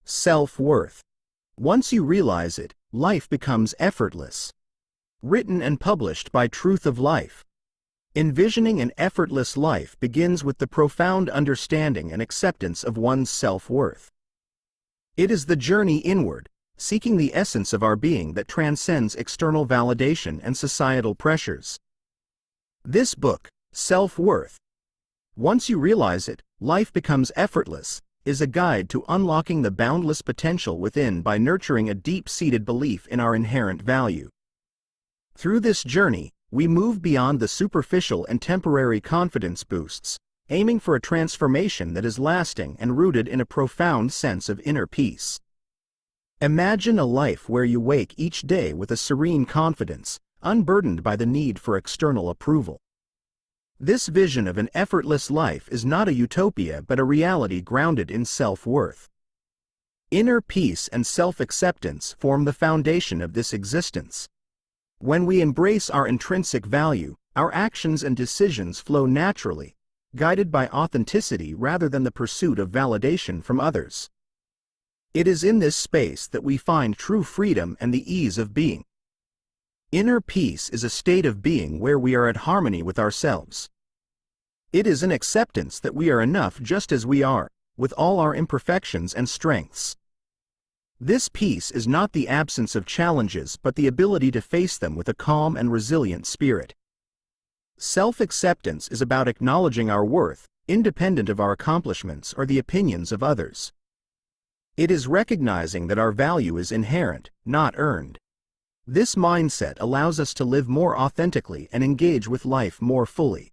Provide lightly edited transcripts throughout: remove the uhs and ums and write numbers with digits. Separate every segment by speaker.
Speaker 1: Self-worth. Once you realize it, life becomes effortless. Written and published by Truth of Life. Envisioning an effortless life begins with the profound understanding and acceptance of one's self-worth. It is the journey inward, seeking the essence of our being that transcends external validation and societal pressures. This book, Self-Worth. Once you realize it, life becomes effortless, is a guide to unlocking the boundless potential within by nurturing a deep-seated belief in our inherent value. Through this journey, we move beyond the superficial and temporary confidence boosts, aiming for a transformation that is lasting and rooted in a profound sense of inner peace. Imagine a life where you wake each day with a serene confidence, unburdened by the need for external approval. This vision of an effortless life is not a utopia but a reality grounded in self-worth. Inner peace and self-acceptance form the foundation of this existence. When we embrace our intrinsic value, our actions and decisions flow naturally, guided by authenticity rather than the pursuit of validation from others. It is in this space that we find true freedom and the ease of being. Inner peace is a state of being where we are at harmony with ourselves. It is an acceptance that we are enough just as we are, with all our imperfections and strengths. This peace is not the absence of challenges but the ability to face them with a calm and resilient spirit. Self-acceptance is about acknowledging our worth, independent of our accomplishments or the opinions of others. It is recognizing that our value is inherent, not earned. This mindset allows us to live more authentically and engage with life more fully.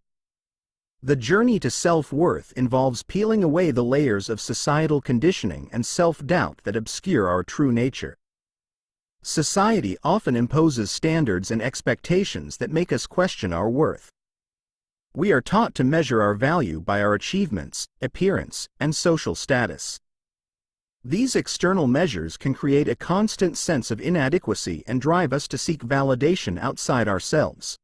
Speaker 1: The journey to self-worth involves peeling away the layers of societal conditioning and self-doubt that obscure our true nature. Society often imposes standards and expectations that make us question our worth. We are taught to measure our value by our achievements, appearance, and social status. These external measures can create a constant sense of inadequacy and drive us to seek validation outside ourselves.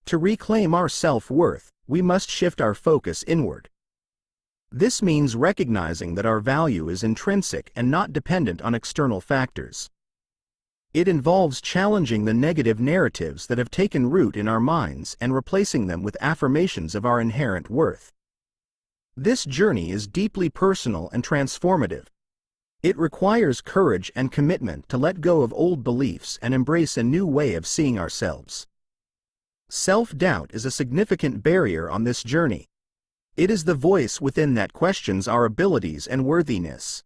Speaker 1: To reclaim our self-worth, we must shift our focus inward. This means recognizing that our value is intrinsic and not dependent on external factors. It involves challenging the negative narratives that have taken root in our minds and replacing them with affirmations of our inherent worth. This journey is deeply personal and transformative. It requires courage and commitment to let go of old beliefs and embrace a new way of seeing ourselves. Self-doubt is a significant barrier on this journey. It is the voice within that questions our abilities and worthiness.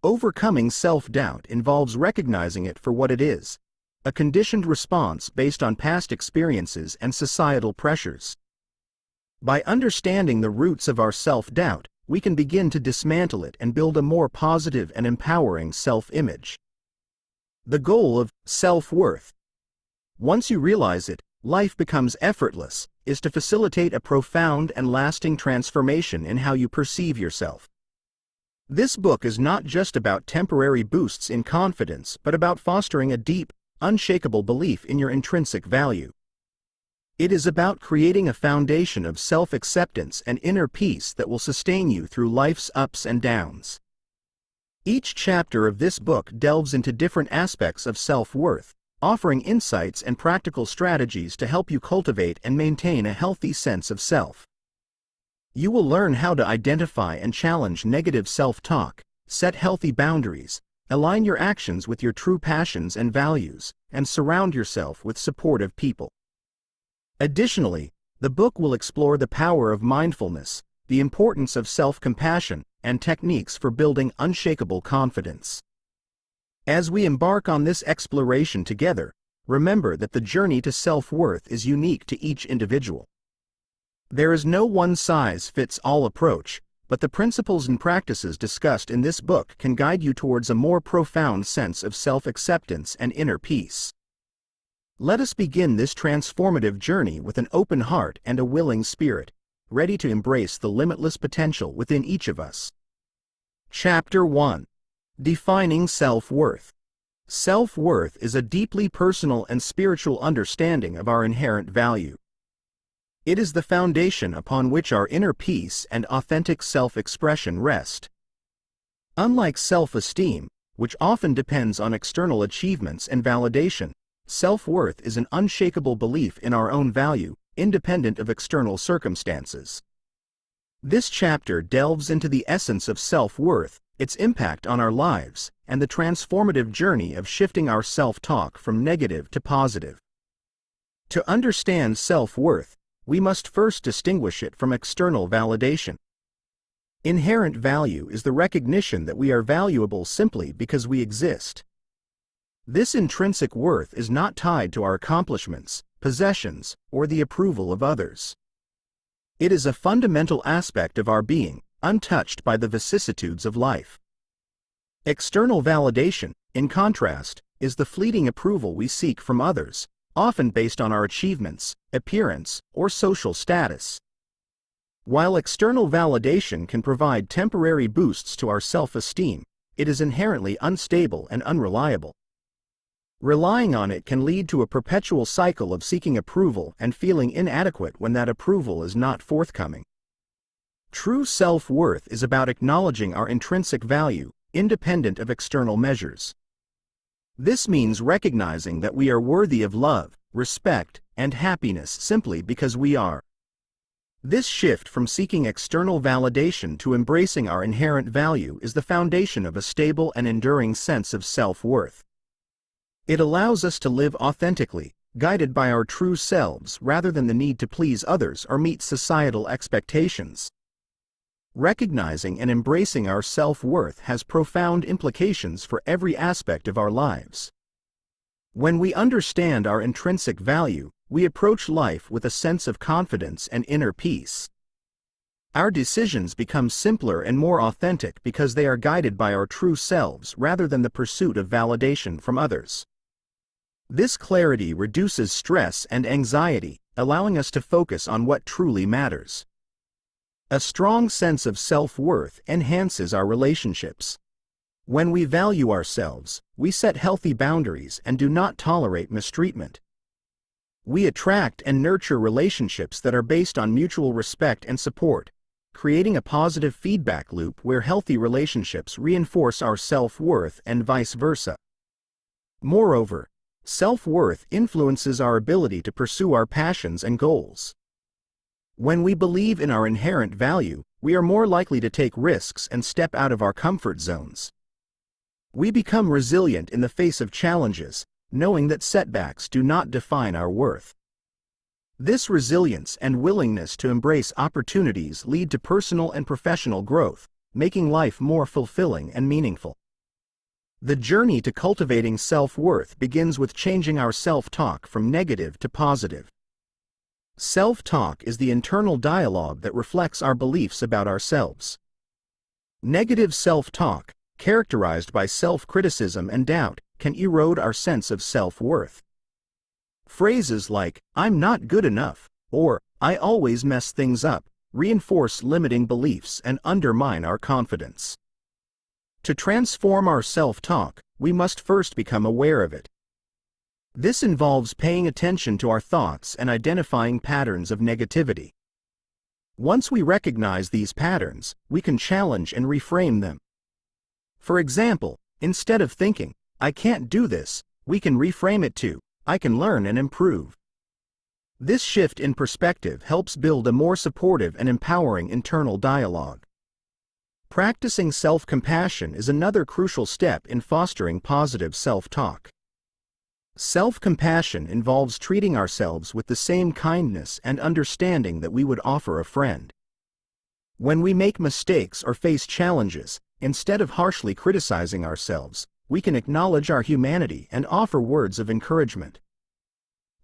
Speaker 1: Overcoming self-doubt involves recognizing it for what it is, a conditioned response based on past experiences and societal pressures. By understanding the roots of our self-doubt, we can begin to dismantle it and build a more positive and empowering self-image. The goal of self-worth. Once you realize it, life becomes effortless, is to facilitate a profound and lasting transformation in how you perceive yourself. This book is not just about temporary boosts in confidence but about fostering a deep, unshakable belief in your intrinsic value. It is about creating a foundation of self-acceptance and inner peace that will sustain you through life's ups and downs. Each chapter of this book delves into different aspects of self-worth, offering insights and practical strategies to help you cultivate and maintain a healthy sense of self. You will learn how to identify and challenge negative self-talk, set healthy boundaries, align your actions with your true passions and values, and surround yourself with supportive people. Additionally, the book will explore the power of mindfulness, the importance of self-compassion, and techniques for building unshakable confidence. As we embark on this exploration together, remember that the journey to self-worth is unique to each individual. There is no one-size-fits-all approach, but the principles and practices discussed in this book can guide you towards a more profound sense of self-acceptance and inner peace. Let us begin this transformative journey with an open heart and a willing spirit, ready to embrace the limitless potential within each of us. Chapter 1. Defining Self-Worth. Self-worth is a deeply personal and spiritual understanding of our inherent value. It is the foundation upon which our inner peace and authentic self-expression rest. Unlike self-esteem, which often depends on external achievements and validation, self-worth is an unshakable belief in our own value, independent of external circumstances. This chapter delves into the essence of self-worth, its impact on our lives, and the transformative journey of shifting our self-talk from negative to positive. To understand self-worth, we must first distinguish it from external validation. Inherent value is the recognition that we are valuable simply because we exist. This intrinsic worth is not tied to our accomplishments, possessions, or the approval of others. It is a fundamental aspect of our being, untouched by the vicissitudes of life. External validation, in contrast, is the fleeting approval we seek from others, often based on our achievements, appearance, or social status. While external validation can provide temporary boosts to our self-esteem, it is inherently unstable and unreliable. Relying on it can lead to a perpetual cycle of seeking approval and feeling inadequate when that approval is not forthcoming. True self-worth is about acknowledging our intrinsic value, independent of external measures. This means recognizing that we are worthy of love, respect, and happiness simply because we are. This shift from seeking external validation to embracing our inherent value is the foundation of a stable and enduring sense of self-worth. It allows us to live authentically, guided by our true selves rather than the need to please others or meet societal expectations. Recognizing and embracing our self-worth has profound implications for every aspect of our lives. When we understand our intrinsic value, we approach life with a sense of confidence and inner peace. Our decisions become simpler and more authentic because they are guided by our true selves rather than the pursuit of validation from others. This clarity reduces stress and anxiety, allowing us to focus on what truly matters. A strong sense of self-worth enhances our relationships. When we value ourselves, we set healthy boundaries and do not tolerate mistreatment. We attract and nurture relationships that are based on mutual respect and support, creating a positive feedback loop where healthy relationships reinforce our self-worth and vice versa. Moreover, self-worth influences our ability to pursue our passions and goals. When we believe in our inherent value, we are more likely to take risks and step out of our comfort zones. We become resilient in the face of challenges, knowing that setbacks do not define our worth. This resilience and willingness to embrace opportunities lead to personal and professional growth, making life more fulfilling and meaningful. The journey to cultivating self-worth begins with changing our self-talk from negative to positive. Self-talk is the internal dialogue that reflects our beliefs about ourselves. Negative self-talk, characterized by self-criticism and doubt, can erode our sense of self-worth. Phrases like, "I'm not good enough," or "I always mess things up," reinforce limiting beliefs and undermine our confidence. To transform our self-talk, we must first become aware of it. This involves paying attention to our thoughts and identifying patterns of negativity. Once we recognize these patterns, we can challenge and reframe them. For example, instead of thinking, "I can't do this," we can reframe it to, "I can learn and improve." This shift in perspective helps build a more supportive and empowering internal dialogue. Practicing self-compassion is another crucial step in fostering positive self-talk. Self-compassion involves treating ourselves with the same kindness and understanding that we would offer a friend. When we make mistakes or face challenges, instead of harshly criticizing ourselves, we can acknowledge our humanity and offer words of encouragement.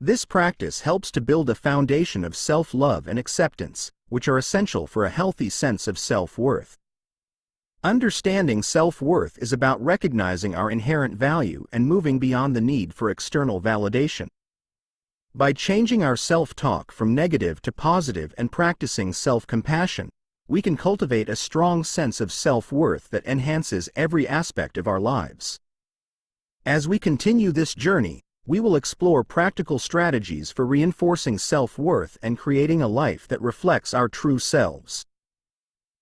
Speaker 1: This practice helps to build a foundation of self-love and acceptance, which are essential for a healthy sense of self-worth. Understanding self-worth is about recognizing our inherent value and moving beyond the need for external validation. By changing our self-talk from negative to positive and practicing self-compassion, we can cultivate a strong sense of self-worth that enhances every aspect of our lives. As we continue this journey, we will explore practical strategies for reinforcing self-worth and creating a life that reflects our true selves.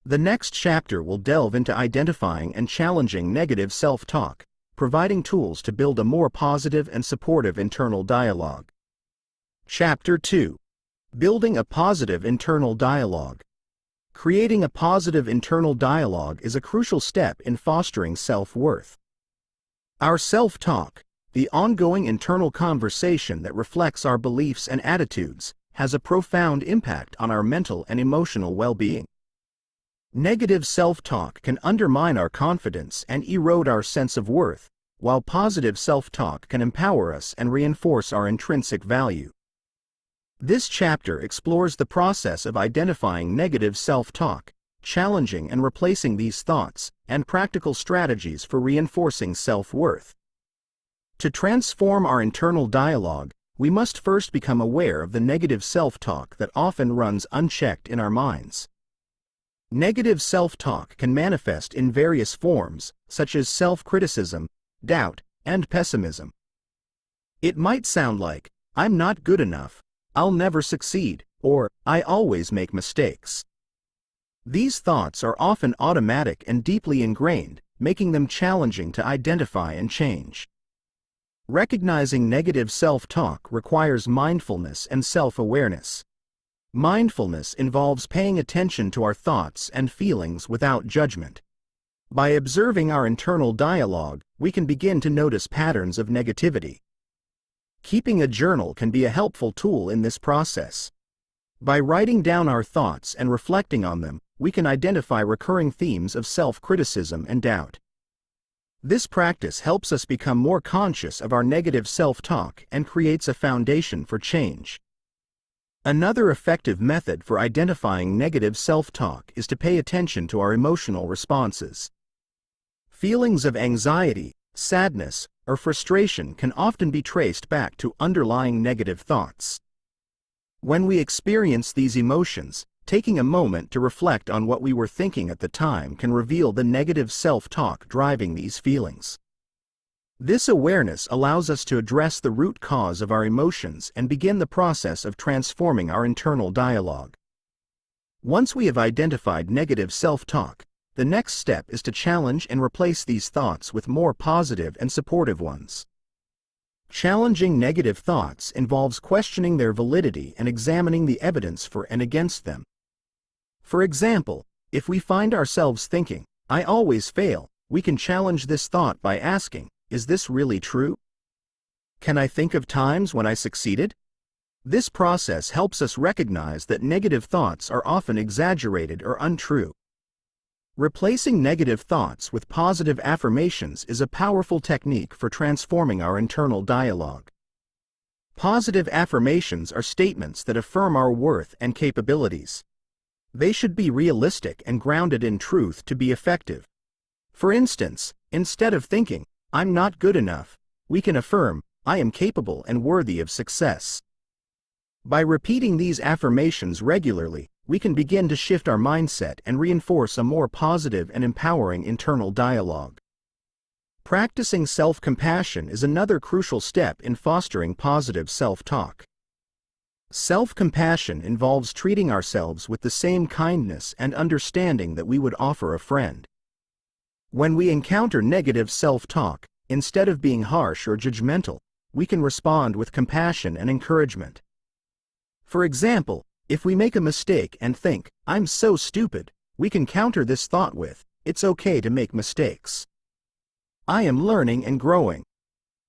Speaker 1: The next chapter will delve into identifying and challenging negative self-talk, providing tools to build a more positive and supportive internal dialogue. Chapter 2. Building a positive internal dialogue. Creating a positive internal dialogue is a crucial step in fostering self-worth. Our self-talk, the ongoing internal conversation that reflects our beliefs and attitudes, has a profound impact on our mental and emotional well-being. Negative self-talk can undermine our confidence and erode our sense of worth, while positive self-talk can empower us and reinforce our intrinsic value. This chapter explores the process of identifying negative self-talk, challenging and replacing these thoughts, and practical strategies for reinforcing self-worth. To transform our internal dialogue, we must first become aware of the negative self-talk that often runs unchecked in our minds. Negative self-talk can manifest in various forms, such as self-criticism, doubt, and pessimism. It might sound like, "I'm not good enough," "I'll never succeed," or "I always make mistakes." These thoughts are often automatic and deeply ingrained, making them challenging to identify and change. Recognizing negative self-talk requires mindfulness and self-awareness. Mindfulness involves paying attention to our thoughts and feelings without judgment. By observing our internal dialogue, we can begin to notice patterns of negativity. Keeping a journal can be a helpful tool in this process. By writing down our thoughts and reflecting on them, we can identify recurring themes of self-criticism and doubt. This practice helps us become more conscious of our negative self-talk and creates a foundation for change. Another effective method for identifying negative self-talk is to pay attention to our emotional responses. Feelings of anxiety, sadness, or frustration can often be traced back to underlying negative thoughts. When we experience these emotions, taking a moment to reflect on what we were thinking at the time can reveal the negative self-talk driving these feelings. This awareness allows us to address the root cause of our emotions and begin the process of transforming our internal dialogue. Once we have identified negative self-talk, the next step is to challenge and replace these thoughts with more positive and supportive ones. Challenging negative thoughts involves questioning their validity and examining the evidence for and against them. For example, if we find ourselves thinking, "I always fail," we can challenge this thought by asking, "Is this really true? Can I think of times when I succeeded?" This process helps us recognize that negative thoughts are often exaggerated or untrue. Replacing negative thoughts with positive affirmations is a powerful technique for transforming our internal dialogue. Positive affirmations are statements that affirm our worth and capabilities. They should be realistic and grounded in truth to be effective. For instance, instead of thinking, "I'm not good enough," we can affirm, "I am capable and worthy of success." By repeating these affirmations regularly, we can begin to shift our mindset and reinforce a more positive and empowering internal dialogue. Practicing self-compassion is another crucial step in fostering positive self-talk. Self-compassion involves treating ourselves with the same kindness and understanding that we would offer a friend. When we encounter negative self-talk, instead of being harsh or judgmental, we can respond with compassion and encouragement. For example, if we make a mistake and think, "I'm so stupid," we can counter this thought with, "It's okay to make mistakes. I am learning and growing."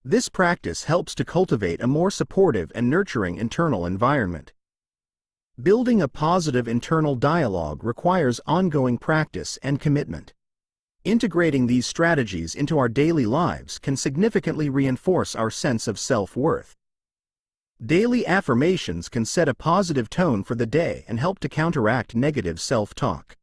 Speaker 1: This practice helps to cultivate a more supportive and nurturing internal environment. Building a positive internal dialogue requires ongoing practice and commitment. Integrating these strategies into our daily lives can significantly reinforce our sense of self-worth. Daily affirmations can set a positive tone for the day and help to counteract negative self-talk.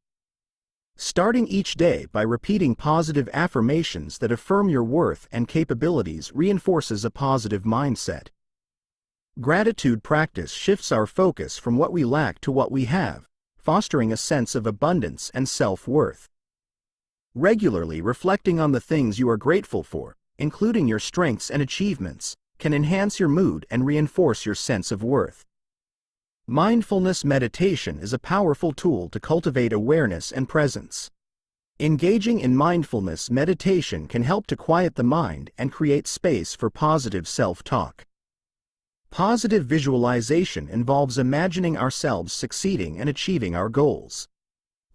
Speaker 1: Starting each day by repeating positive affirmations that affirm your worth and capabilities reinforces a positive mindset. Gratitude practice shifts our focus from what we lack to what we have, fostering a sense of abundance and self-worth. Regularly reflecting on the things you are grateful for, including your strengths and achievements, can enhance your mood and reinforce your sense of worth. Mindfulness meditation is a powerful tool to cultivate awareness and presence. Engaging in mindfulness meditation can help to quiet the mind and create space for positive self-talk. Positive visualization involves imagining ourselves succeeding and achieving our goals.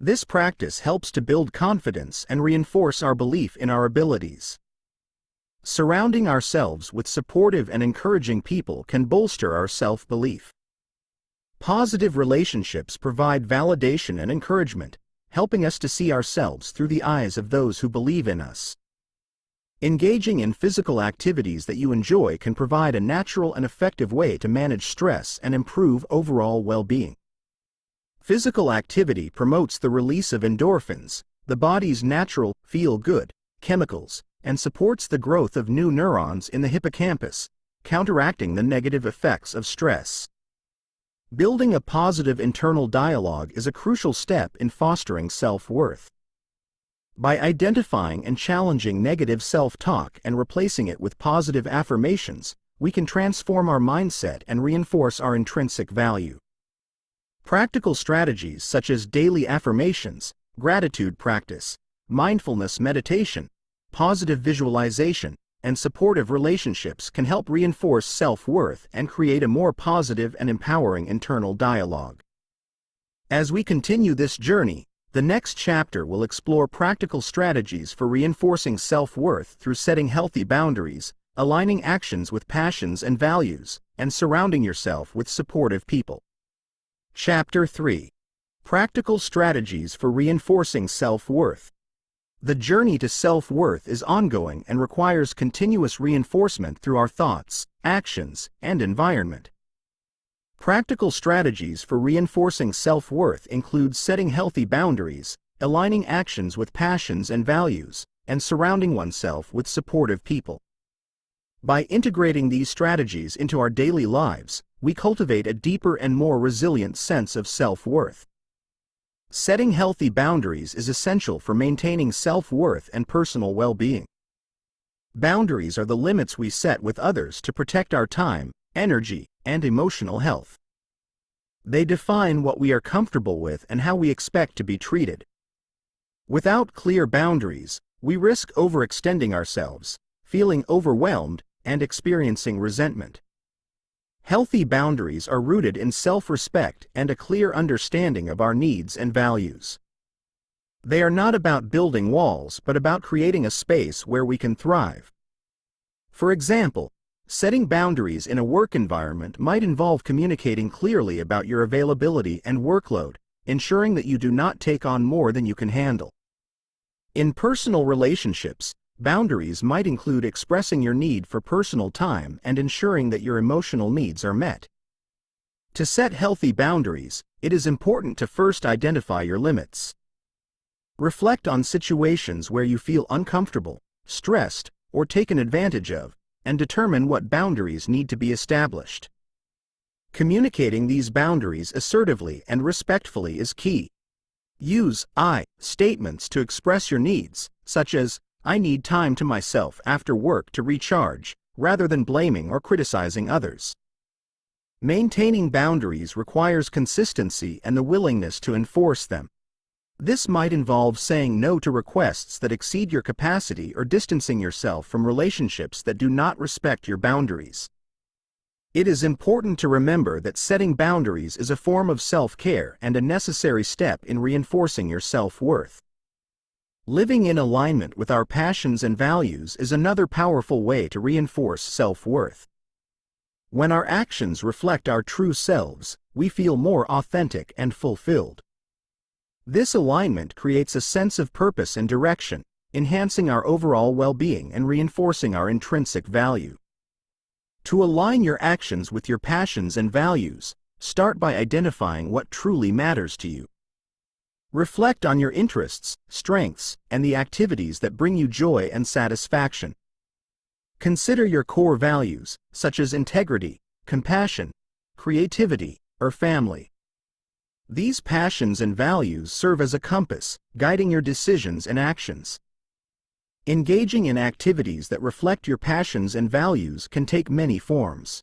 Speaker 1: This practice helps to build confidence and reinforce our belief in our abilities. Surrounding ourselves with supportive and encouraging people can bolster our self-belief. Positive relationships provide validation and encouragement, helping us to see ourselves through the eyes of those who believe in us. Engaging in physical activities that you enjoy can provide a natural and effective way to manage stress and improve overall well-being. Physical activity promotes the release of endorphins, the body's natural feel-good chemicals, and supports the growth of new neurons in the hippocampus, counteracting the negative effects of stress. Building a positive internal dialogue is a crucial step in fostering self-worth. By identifying and challenging negative self-talk and replacing it with positive affirmations, we can transform our mindset and reinforce our intrinsic value. Practical strategies such as daily affirmations, gratitude practice, mindfulness meditation, positive visualization, and supportive relationships can help reinforce self-worth and create a more positive and empowering internal dialogue. As we continue this journey, the next chapter will explore practical strategies for reinforcing self-worth through setting healthy boundaries, aligning actions with passions and values, and surrounding yourself with supportive people. Chapter 3. Practical strategies for reinforcing self-worth. The journey to self-worth is ongoing and requires continuous reinforcement through our thoughts, actions, and environment. Practical strategies for reinforcing self-worth include setting healthy boundaries, aligning actions with passions and values, and surrounding oneself with supportive people. By integrating these strategies into our daily lives, we cultivate a deeper and more resilient sense of self-worth. Setting healthy boundaries is essential for maintaining self-worth and personal well-being. Boundaries are the limits we set with others to protect our time, energy, and emotional health. They define what we are comfortable with and how we expect to be treated. Without clear boundaries, we risk overextending ourselves, feeling overwhelmed, and experiencing resentment. Healthy boundaries are rooted in self-respect and a clear understanding of our needs and values. They are not about building walls but about creating a space where we can thrive. For example, setting boundaries in a work environment might involve communicating clearly about your availability and workload, ensuring that you do not take on more than you can handle. In personal relationships, boundaries might include expressing your need for personal time and ensuring that your emotional needs are met. To set healthy boundaries, it is important to first identify your limits. Reflect on situations where you feel uncomfortable, stressed, or taken advantage of, and determine what boundaries need to be established. Communicating these boundaries assertively and respectfully is key. Use "I" statements to express your needs, such as, "I need time to myself after work to recharge," rather than blaming or criticizing others. Maintaining boundaries requires consistency and the willingness to enforce them. This might involve saying no to requests that exceed your capacity or distancing yourself from relationships that do not respect your boundaries. It is important to remember that setting boundaries is a form of self-care and a necessary step in reinforcing your self-worth. Living in alignment with our passions and values is another powerful way to reinforce self-worth. When our actions reflect our true selves, we feel more authentic and fulfilled. This alignment creates a sense of purpose and direction, enhancing our overall well-being and reinforcing our intrinsic value. To align your actions with your passions and values, start by identifying what truly matters to you. Reflect on your interests, strengths, and the activities that bring you joy and satisfaction. Consider your core values, such as integrity, compassion, creativity, or family. These passions and values serve as a compass, guiding your decisions and actions. Engaging in activities that reflect your passions and values can take many forms.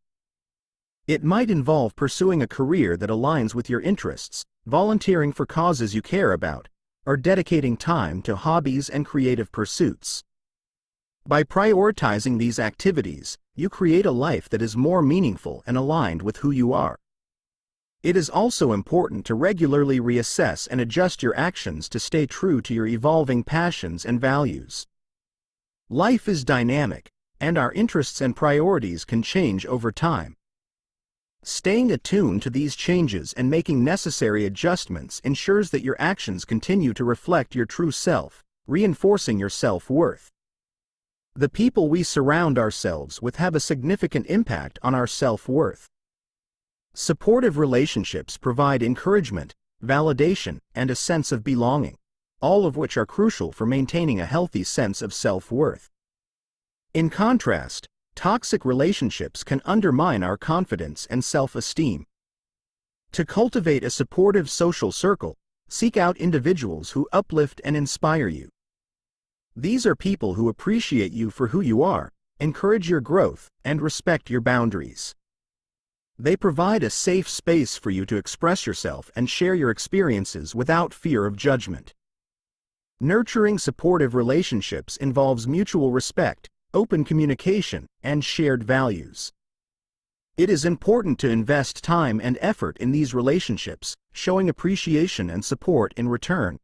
Speaker 1: It might involve pursuing a career that aligns with your interests, volunteering for causes you care about, or dedicating time to hobbies and creative pursuits. By prioritizing these activities, you create a life that is more meaningful and aligned with who you are. It is also important to regularly reassess and adjust your actions to stay true to your evolving passions and values. Life is dynamic, and our interests and priorities can change over time. Staying attuned to these changes and making necessary adjustments ensures that your actions continue to reflect your true self, reinforcing your self-worth. The people we surround ourselves with have a significant impact on our self-worth. Supportive relationships provide encouragement, validation, and a sense of belonging, all of which are crucial for maintaining a healthy sense of self-worth. In contrast, toxic relationships can undermine our confidence and self-esteem. To cultivate a supportive social circle, seek out individuals who uplift and inspire you. These are people who appreciate you for who you are, encourage your growth, and respect your boundaries. They provide a safe space for you to express yourself and share your experiences without fear of judgment. Nurturing supportive relationships involves mutual respect, open communication, and shared values. It is important to invest time and effort in these relationships, showing appreciation and support in return.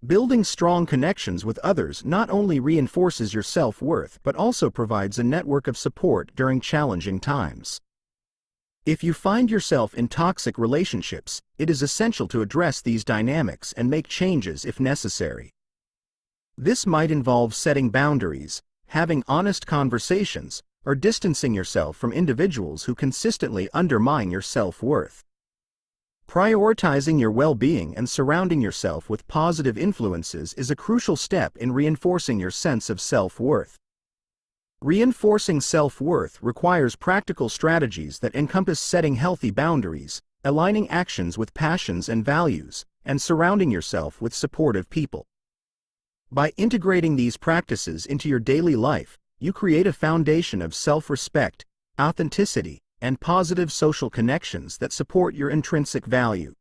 Speaker 1: Building strong connections with others not only reinforces your self-worth but also provides a network of support during challenging times. If you find yourself in toxic relationships, it is essential to address these dynamics and make changes if necessary. This might involve setting boundaries, having honest conversations, or distancing yourself from individuals who consistently undermine your self-worth. Prioritizing your well-being and surrounding yourself with positive influences is a crucial step in reinforcing your sense of self-worth. Reinforcing self-worth requires practical strategies that encompass setting healthy boundaries, aligning actions with passions and values, and surrounding yourself with supportive people. By integrating these practices into your daily life, you create a foundation of self-respect, authenticity, and positive social connections that support your intrinsic value.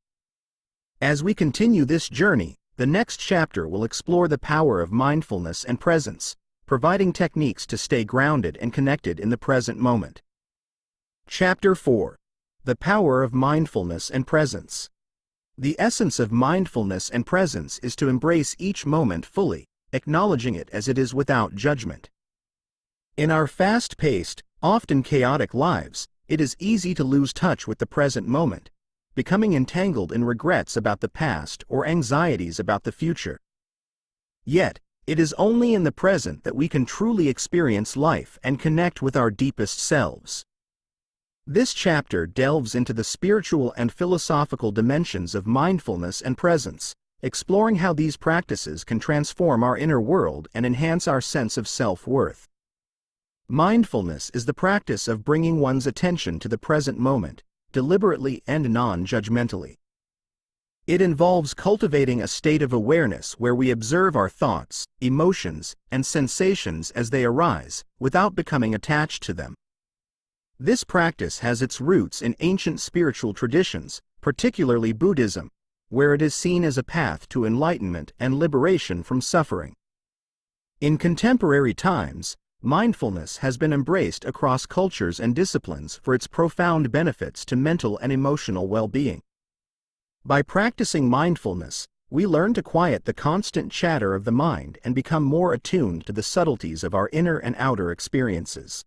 Speaker 1: As we continue this journey, the next chapter will explore the power of mindfulness and presence, providing techniques to stay grounded and connected in the present moment. Chapter 4. The Power of Mindfulness and Presence. The essence of mindfulness and presence is to embrace each moment fully, acknowledging it as it is without judgment. In our fast-paced, often chaotic lives, it is easy to lose touch with the present moment, becoming entangled in regrets about the past or anxieties about the future. Yet, it is only in the present that we can truly experience life and connect with our deepest selves. This chapter delves into the spiritual and philosophical dimensions of mindfulness and presence, exploring how these practices can transform our inner world and enhance our sense of self-worth. Mindfulness is the practice of bringing one's attention to the present moment, deliberately and non-judgmentally. It involves cultivating a state of awareness where we observe our thoughts, emotions, and sensations as they arise, without becoming attached to them. This practice has its roots in ancient spiritual traditions, particularly Buddhism, where it is seen as a path to enlightenment and liberation from suffering. In contemporary times, mindfulness has been embraced across cultures and disciplines for its profound benefits to mental and emotional well-being. By practicing mindfulness, we learn to quiet the constant chatter of the mind and become more attuned to the subtleties of our inner and outer experiences.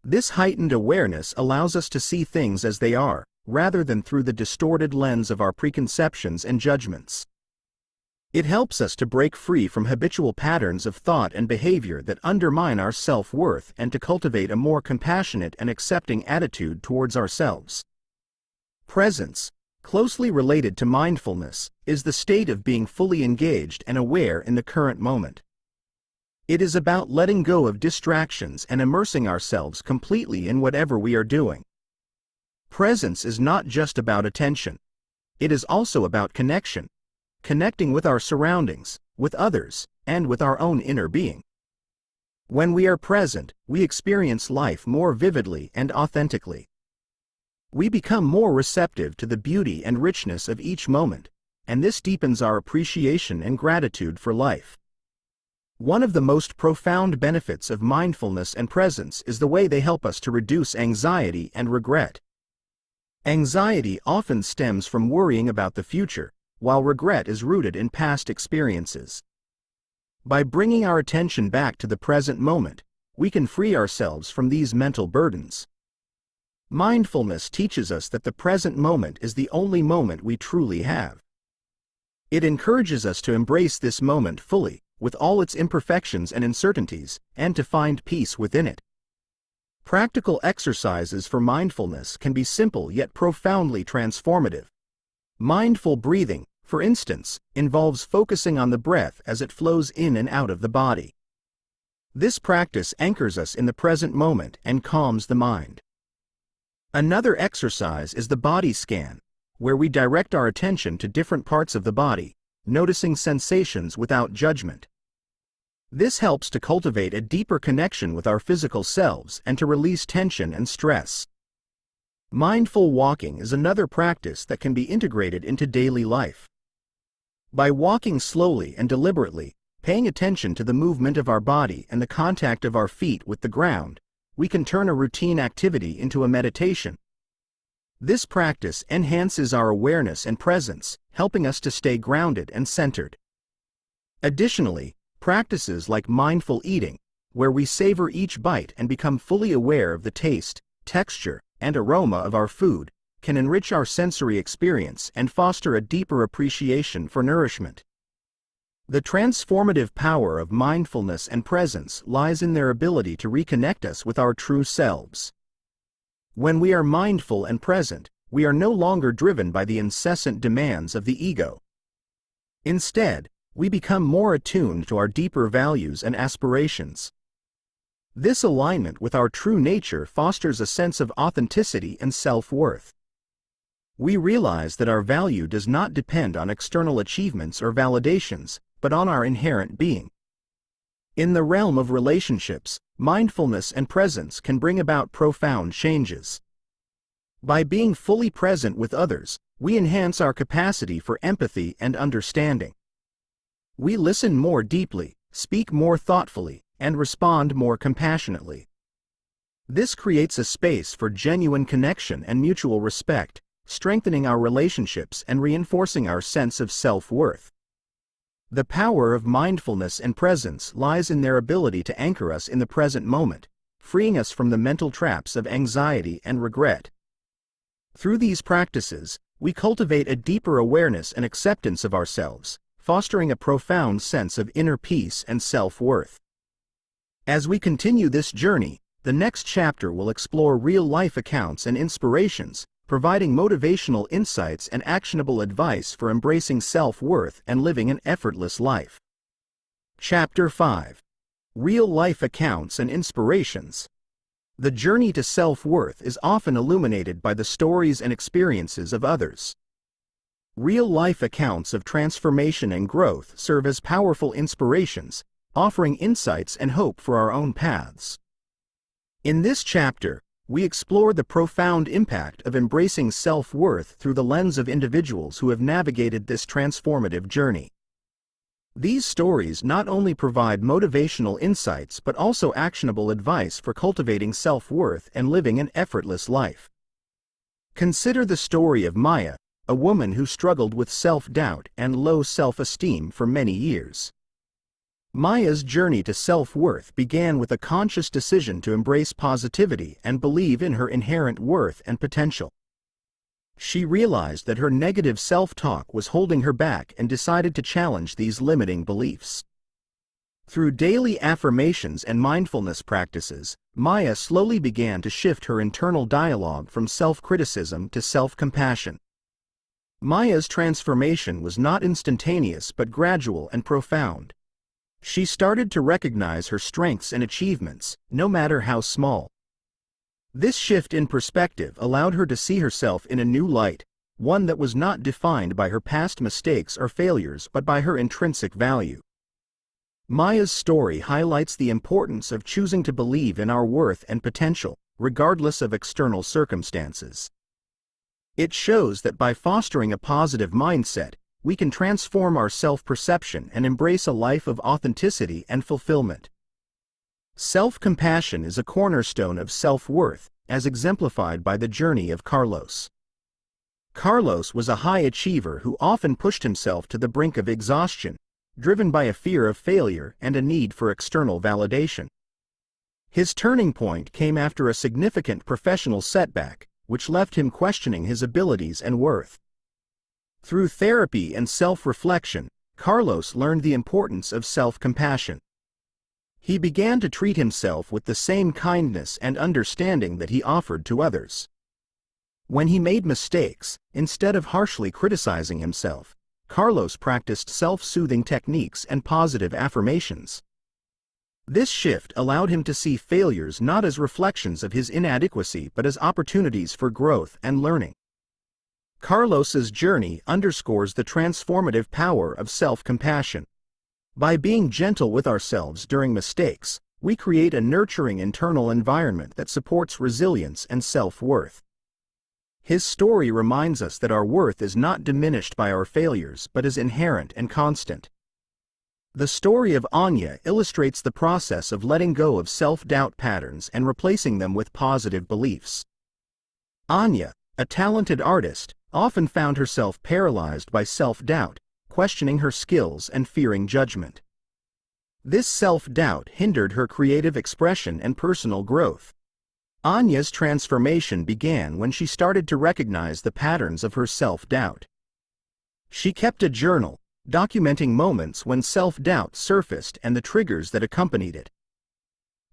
Speaker 1: This heightened awareness allows us to see things as they are, rather than through the distorted lens of our preconceptions and judgments. It helps us to break free from habitual patterns of thought and behavior that undermine our self-worth and to cultivate a more compassionate and accepting attitude towards ourselves. Presence, closely related to mindfulness, is the state of being fully engaged and aware in the current moment. It is about letting go of distractions and immersing ourselves completely in whatever we are doing. Presence is not just about attention. It is also about connection, connecting with our surroundings, with others, and with our own inner being. When we are present, we experience life more vividly and authentically. We become more receptive to the beauty and richness of each moment, and this deepens our appreciation and gratitude for life. One of the most profound benefits of mindfulness and presence is the way they help us to reduce anxiety and regret. Anxiety often stems from worrying about the future, while regret is rooted in past experiences. By bringing our attention back to the present moment, we can free ourselves from these mental burdens. Mindfulness teaches us that the present moment is the only moment we truly have. It encourages us to embrace this moment fully, with all its imperfections and uncertainties, and to find peace within it. Practical exercises for mindfulness can be simple yet profoundly transformative. Mindful breathing, for instance, involves focusing on the breath as it flows in and out of the body. This practice anchors us in the present moment and calms the mind. Another exercise is the body scan, where we direct our attention to different parts of the body, noticing sensations without judgment. This helps to cultivate a deeper connection with our physical selves and to release tension and stress. Mindful walking is another practice that can be integrated into daily life. By walking slowly and deliberately, paying attention to the movement of our body and the contact of our feet with the ground, we can turn a routine activity into a meditation. This practice enhances our awareness and presence, helping us to stay grounded and centered. Additionally, practices like mindful eating, where we savor each bite and become fully aware of the taste, texture, and aroma of our food, can enrich our sensory experience and foster a deeper appreciation for nourishment. The transformative power of mindfulness and presence lies in their ability to reconnect us with our true selves. When we are mindful and present, we are no longer driven by the incessant demands of the ego. Instead, we become more attuned to our deeper values and aspirations. This alignment with our true nature fosters a sense of authenticity and self-worth. We realize that our value does not depend on external achievements or validations, but on our inherent being. In the realm of relationships, mindfulness and presence can bring about profound changes. By being fully present with others, we enhance our capacity for empathy and understanding. We listen more deeply, speak more thoughtfully, and respond more compassionately. This creates a space for genuine connection and mutual respect, strengthening our relationships and reinforcing our sense of self-worth. The power of mindfulness and presence lies in their ability to anchor us in the present moment, freeing us from the mental traps of anxiety and regret. Through these practices, we cultivate a deeper awareness and acceptance of ourselves, fostering a profound sense of inner peace and self-worth. As we continue this journey, the next chapter will explore real-life accounts and inspirations, providing motivational insights and actionable advice for embracing self-worth and living an effortless life. Chapter 5. Real-life accounts and inspirations. The journey to self-worth is often illuminated by the stories and experiences of others. Real-life accounts of transformation and growth serve as powerful inspirations, offering insights and hope for our own paths. In this chapter, we explore the profound impact of embracing self-worth through the lens of individuals who have navigated this transformative journey. These stories not only provide motivational insights but also actionable advice for cultivating self-worth and living an effortless life. Consider the story of Maya, a woman who struggled with self-doubt and low self-esteem for many years. Maya's journey to self-worth began with a conscious decision to embrace positivity and believe in her inherent worth and potential. She realized that her negative self-talk was holding her back and decided to challenge these limiting beliefs. Through daily affirmations and mindfulness practices, Maya slowly began to shift her internal dialogue from self-criticism to self-compassion. Maya's transformation was not instantaneous but gradual and profound. She started to recognize her strengths and achievements, no matter how small. This shift in perspective allowed her to see herself in a new light, one that was not defined by her past mistakes or failures but by her intrinsic value. Maya's story highlights the importance of choosing to believe in our worth and potential, regardless of external circumstances. It shows that by fostering a positive mindset, we can transform our self-perception and embrace a life of authenticity and fulfillment. Self-compassion is a cornerstone of self-worth, as exemplified by the journey of Carlos. Carlos was a high achiever who often pushed himself to the brink of exhaustion, driven by a fear of failure and a need for external validation. His turning point came after a significant professional setback, which left him questioning his abilities and worth. Through therapy and self-reflection, Carlos learned the importance of self-compassion. He began to treat himself with the same kindness and understanding that he offered to others. When he made mistakes, instead of harshly criticizing himself, Carlos practiced self-soothing techniques and positive affirmations. This shift allowed him to see failures not as reflections of his inadequacy but as opportunities for growth and learning. Carlos's journey underscores the transformative power of self-compassion. By being gentle with ourselves during mistakes, we create a nurturing internal environment that supports resilience and self-worth. His story reminds us that our worth is not diminished by our failures but is inherent and constant. The story of Anya illustrates the process of letting go of self-doubt patterns and replacing them with positive beliefs. Anya, a talented artist, often found herself paralyzed by self-doubt, questioning her skills and fearing judgment. This self-doubt hindered her creative expression and personal growth. Anya's transformation began when she started to recognize the patterns of her self-doubt. She kept a journal, documenting moments when self-doubt surfaced and the triggers that accompanied it.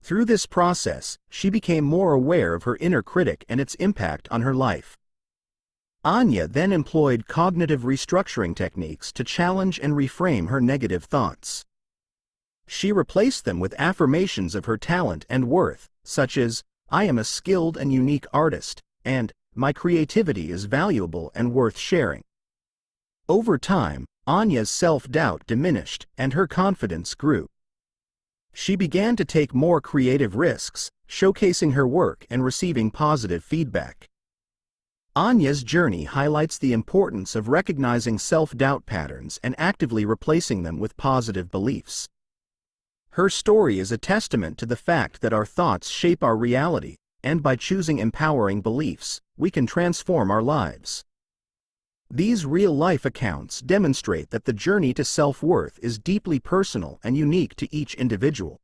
Speaker 1: Through this process, she became more aware of her inner critic and its impact on her life. Anya then employed cognitive restructuring techniques to challenge and reframe her negative thoughts. She replaced them with affirmations of her talent and worth, such as, "I am a skilled and unique artist," and "My creativity is valuable and worth sharing." Over time, Anya's self-doubt diminished and her confidence grew. She began to take more creative risks, showcasing her work and receiving positive feedback. Anya's journey highlights the importance of recognizing self-doubt patterns and actively replacing them with positive beliefs. Her story is a testament to the fact that our thoughts shape our reality, and by choosing empowering beliefs, we can transform our lives. These real-life accounts demonstrate that the journey to self-worth is deeply personal and unique to each individual.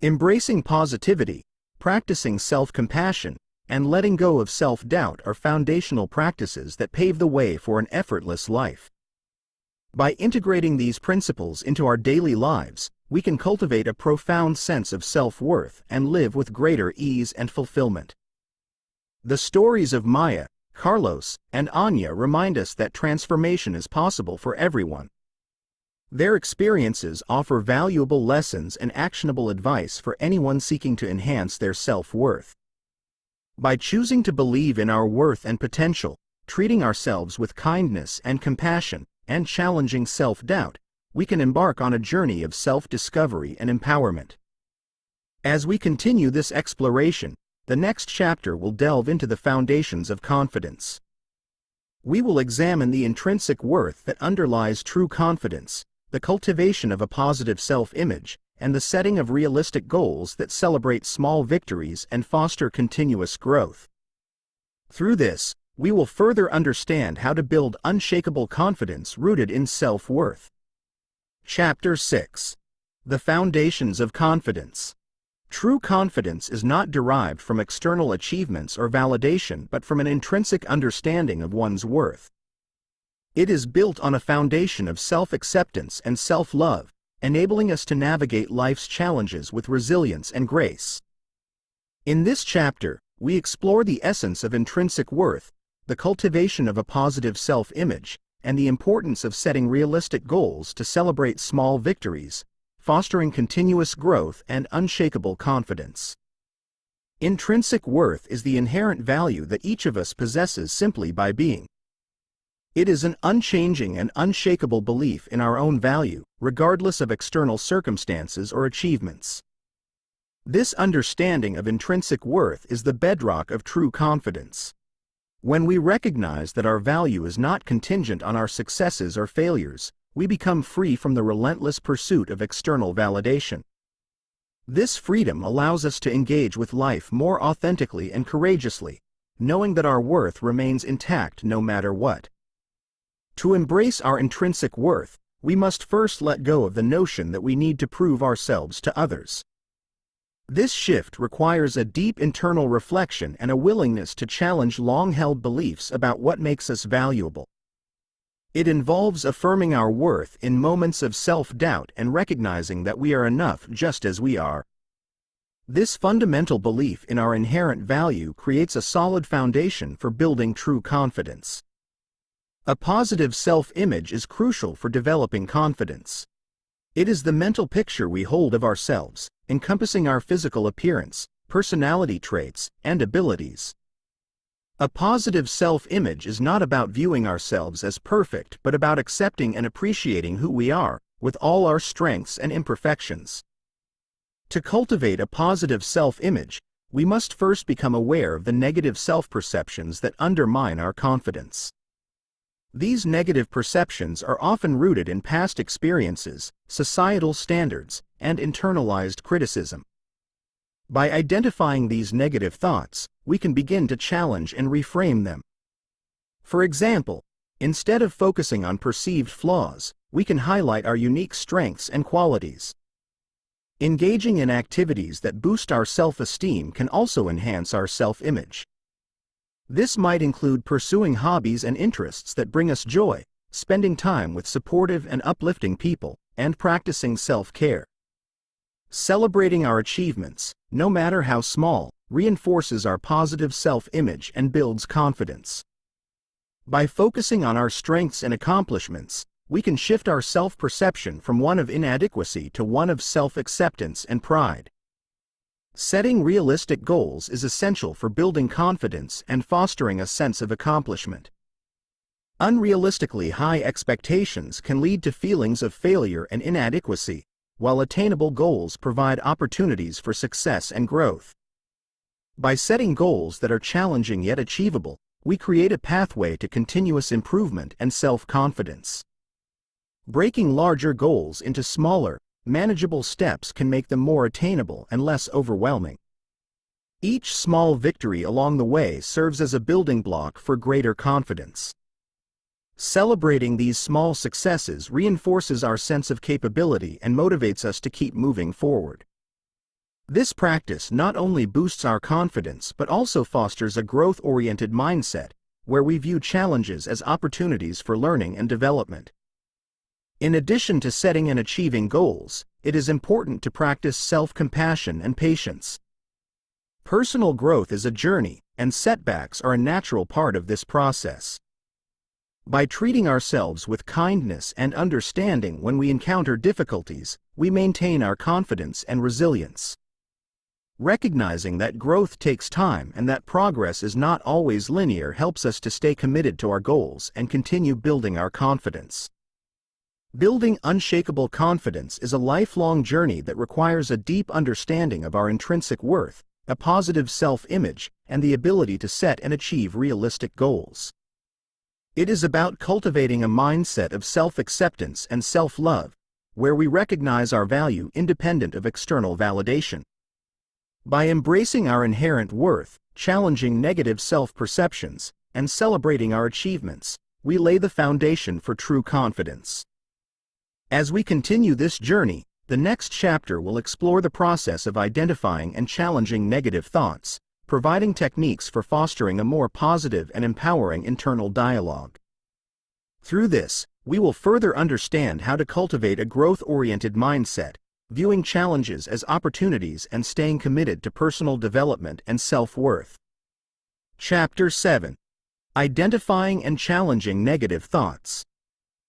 Speaker 1: Embracing positivity, practicing self-compassion, and letting go of self-doubt are foundational practices that pave the way for an effortless life. By integrating these principles into our daily lives, we can cultivate a profound sense of self-worth and live with greater ease and fulfillment. The stories of Maya, Carlos, and Anya remind us that transformation is possible for everyone. Their experiences offer valuable lessons and actionable advice for anyone seeking to enhance their self-worth. By choosing to believe in our worth and potential, treating ourselves with kindness and compassion, and challenging self-doubt, we can embark on a journey of self-discovery and empowerment. As we continue this exploration, the next chapter will delve into the foundations of confidence. We will examine the intrinsic worth that underlies true confidence, the cultivation of a positive self-image, and the setting of realistic goals that celebrate small victories and foster continuous growth. Through this, we will further understand how to build unshakable confidence rooted in self-worth. Chapter 6. The Foundations of Confidence. True confidence is not derived from external achievements or validation but from an intrinsic understanding of one's worth. It is built on a foundation of self-acceptance and self-love, enabling us to navigate life's challenges with resilience and grace. In this chapter, we explore the essence of intrinsic worth, the cultivation of a positive self-image, and the importance of setting realistic goals to celebrate small victories, fostering continuous growth and unshakable confidence. Intrinsic worth is the inherent value that each of us possesses simply by being. It is an unchanging and unshakable belief in our own value, regardless of external circumstances or achievements. This understanding of intrinsic worth is the bedrock of true confidence. When we recognize that our value is not contingent on our successes or failures, we become free from the relentless pursuit of external validation. This freedom allows us to engage with life more authentically and courageously, knowing that our worth remains intact no matter what. To embrace our intrinsic worth, we must first let go of the notion that we need to prove ourselves to others. This shift requires a deep internal reflection and a willingness to challenge long-held beliefs about what makes us valuable. It involves affirming our worth in moments of self-doubt and recognizing that we are enough just as we are. This fundamental belief in our inherent value creates a solid foundation for building true confidence. A positive self-image is crucial for developing confidence. It is the mental picture we hold of ourselves, encompassing our physical appearance, personality traits, and abilities. A positive self-image is not about viewing ourselves as perfect but about accepting and appreciating who we are, with all our strengths and imperfections. To cultivate a positive self-image, we must first become aware of the negative self-perceptions that undermine our confidence. These negative perceptions are often rooted in past experiences, societal standards, and internalized criticism. By identifying these negative thoughts, we can begin to challenge and reframe them. For example, instead of focusing on perceived flaws, we can highlight our unique strengths and qualities. Engaging in activities that boost our self-esteem can also enhance our self-image. This might include pursuing hobbies and interests that bring us joy, spending time with supportive and uplifting people, and practicing self-care. Celebrating our achievements, no matter how small, reinforces our positive self-image and builds confidence. By focusing on our strengths and accomplishments, we can shift our self-perception from one of inadequacy to one of self-acceptance and pride. Setting realistic goals is essential for building confidence and fostering a sense of accomplishment. Unrealistically high expectations can lead to feelings of failure and inadequacy, while attainable goals provide opportunities for success and growth. By setting goals that are challenging yet achievable, we create a pathway to continuous improvement and self-confidence. Breaking larger goals into smaller, manageable steps can make them more attainable and less overwhelming. Each small victory along the way serves as a building block for greater confidence. Celebrating these small successes reinforces our sense of capability and motivates us to keep moving forward. This practice not only boosts our confidence but also fosters a growth-oriented mindset, where we view challenges as opportunities for learning and development. In addition to setting and achieving goals, it is important to practice self-compassion and patience. Personal growth is a journey, and setbacks are a natural part of this process. By treating ourselves with kindness and understanding when we encounter difficulties, we maintain our confidence and resilience. Recognizing that growth takes time and that progress is not always linear helps us to stay committed to our goals and continue building our confidence. Building unshakable confidence is a lifelong journey that requires a deep understanding of our intrinsic worth, a positive self-image, and the ability to set and achieve realistic goals. It is about cultivating a mindset of self-acceptance and self-love, where we recognize our value independent of external validation. By embracing our inherent worth, challenging negative self-perceptions, and celebrating our achievements, we lay the foundation for true confidence. As we continue this journey, the next chapter will explore the process of identifying and challenging negative thoughts, providing techniques for fostering a more positive and empowering internal dialogue. Through this, we will further understand how to cultivate a growth-oriented mindset, viewing challenges as opportunities and staying committed to personal development and self-worth. Chapter 7. Identifying and challenging negative thoughts.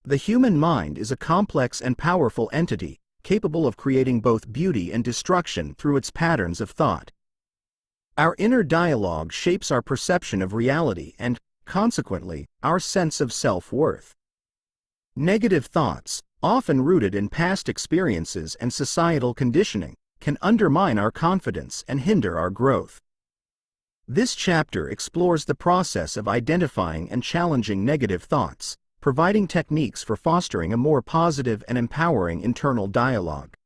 Speaker 1: The human mind is a complex and powerful entity, capable of creating both beauty and destruction through its patterns of thought. Our inner dialogue shapes our perception of reality and, consequently, our sense of self-worth. Negative thoughts, often rooted in past experiences and societal conditioning, can undermine our confidence and hinder our growth. This chapter explores the process of identifying and challenging negative thoughts, providing techniques for fostering a more positive and empowering internal dialogue.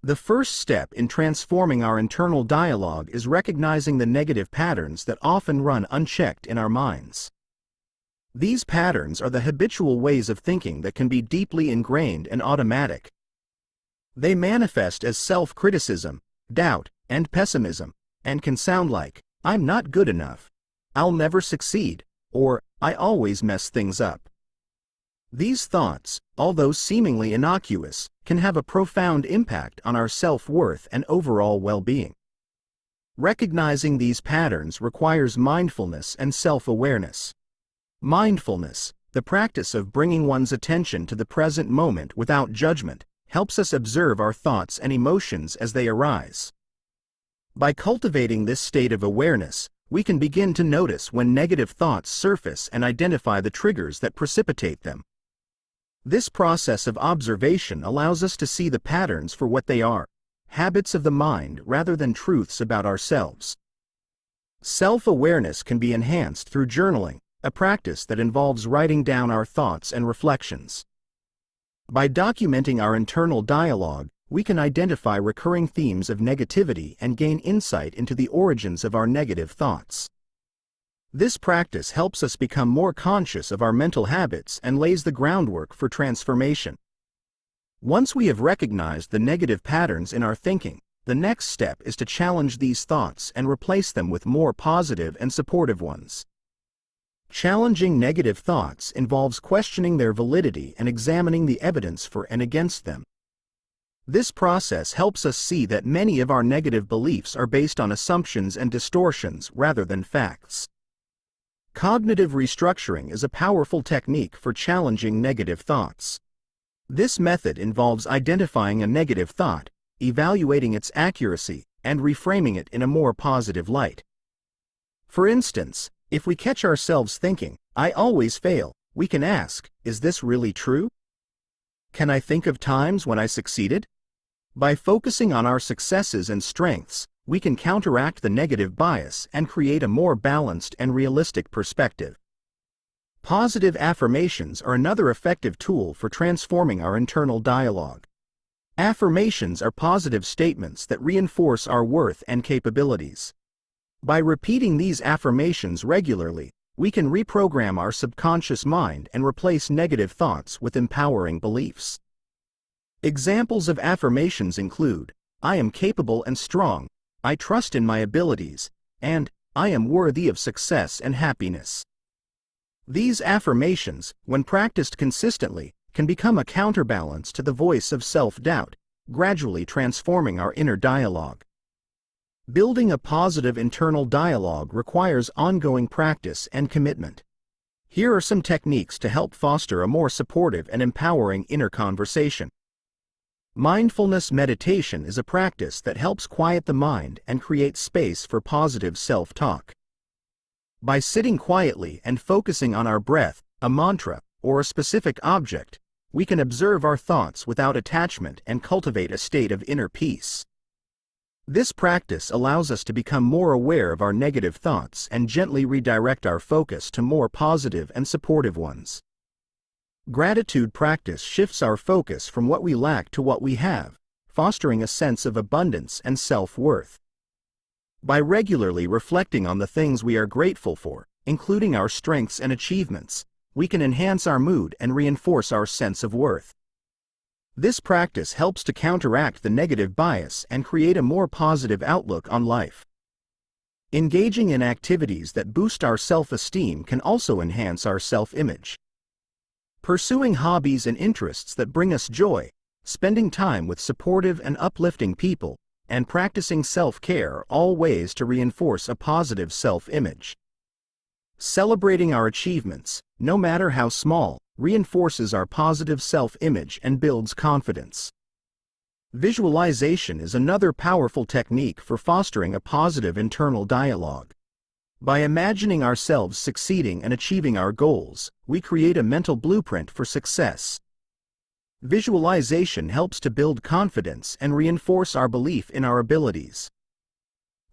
Speaker 1: The first step in transforming our internal dialogue is recognizing the negative patterns that often run unchecked in our minds. These patterns are the habitual ways of thinking that can be deeply ingrained and automatic. They manifest as self-criticism, doubt, and pessimism, and can sound like, "I'm not good enough," "I'll never succeed," or "I always mess things up." These thoughts, although seemingly innocuous, can have a profound impact on our self-worth and overall well-being. Recognizing these patterns requires mindfulness and self-awareness. Mindfulness, the practice of bringing one's attention to the present moment without judgment, helps us observe our thoughts and emotions as they arise. By cultivating this state of awareness, we can begin to notice when negative thoughts surface and identify the triggers that precipitate them. This process of observation allows us to see the patterns for what they are, habits of the mind rather than truths about ourselves. Self-awareness can be enhanced through journaling, a practice that involves writing down our thoughts and reflections. By documenting our internal dialogue, we can identify recurring themes of negativity and gain insight into the origins of our negative thoughts. This practice helps us become more conscious of our mental habits and lays the groundwork for transformation. Once we have recognized the negative patterns in our thinking, the next step is to challenge these thoughts and replace them with more positive and supportive ones. Challenging negative thoughts involves questioning their validity and examining the evidence for and against them. This process helps us see that many of our negative beliefs are based on assumptions and distortions rather than facts. Cognitive restructuring is a powerful technique for challenging negative thoughts. This method involves identifying a negative thought, evaluating its accuracy, and reframing it in a more positive light. For instance, if we catch ourselves thinking, "I always fail," we can ask, "Is this really true? Can I think of times when I succeeded?" By focusing on our successes and strengths, we can counteract the negative bias and create a more balanced and realistic perspective. Positive affirmations are another effective tool for transforming our internal dialogue. Affirmations are positive statements that reinforce our worth and capabilities. By repeating these affirmations regularly, we can reprogram our subconscious mind and replace negative thoughts with empowering beliefs. Examples of affirmations include, "I am capable and strong," "I trust in my abilities," and "I am worthy of success and happiness." These affirmations, when practiced consistently, can become a counterbalance to the voice of self-doubt, gradually transforming our inner dialogue. Building a positive internal dialogue requires ongoing practice and commitment. Here are some techniques to help foster a more supportive and empowering inner conversation. Mindfulness meditation is a practice that helps quiet the mind and create space for positive self-talk. By sitting quietly and focusing on our breath, a mantra, or a specific object, we can observe our thoughts without attachment and cultivate a state of inner peace. This practice allows us to become more aware of our negative thoughts and gently redirect our focus to more positive and supportive ones. Gratitude practice shifts our focus from what we lack to what we have, fostering a sense of abundance and self-worth. By regularly reflecting on the things we are grateful for, including our strengths and achievements, we can enhance our mood and reinforce our sense of worth. This practice helps to counteract the negative bias and create a more positive outlook on life. Engaging in activities that boost our self-esteem can also enhance our self-image. Pursuing hobbies and interests that bring us joy, spending time with supportive and uplifting people, and practicing self-care are all ways to reinforce a positive self-image. Celebrating our achievements, no matter how small, reinforces our positive self-image and builds confidence. Visualization is another powerful technique for fostering a positive internal dialogue. By imagining ourselves succeeding and achieving our goals, we create a mental blueprint for success. Visualization helps to build confidence and reinforce our belief in our abilities.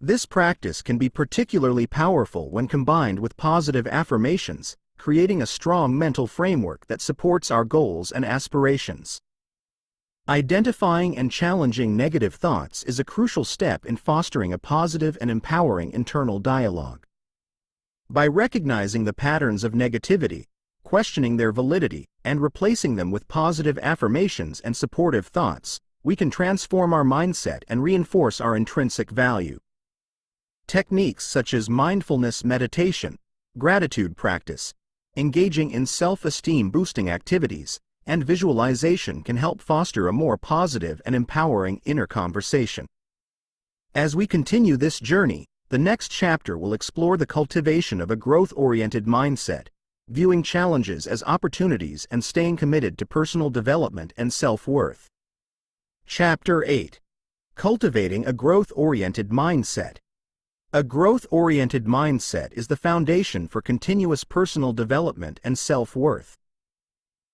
Speaker 1: This practice can be particularly powerful when combined with positive affirmations, creating a strong mental framework that supports our goals and aspirations. Identifying and challenging negative thoughts is a crucial step in fostering a positive and empowering internal dialogue. By recognizing the patterns of negativity, questioning their validity, and replacing them with positive affirmations and supportive thoughts, we can transform our mindset and reinforce our intrinsic value. Techniques such as mindfulness meditation, gratitude practice, engaging in self-esteem boosting activities, and visualization can help foster a more positive and empowering inner conversation. As we continue this journey, the next chapter will explore the cultivation of a growth-oriented mindset, viewing challenges as opportunities and staying committed to personal development and self-worth. Chapter 8. Cultivating a growth-oriented mindset. A growth-oriented mindset is the foundation for continuous personal development and self-worth.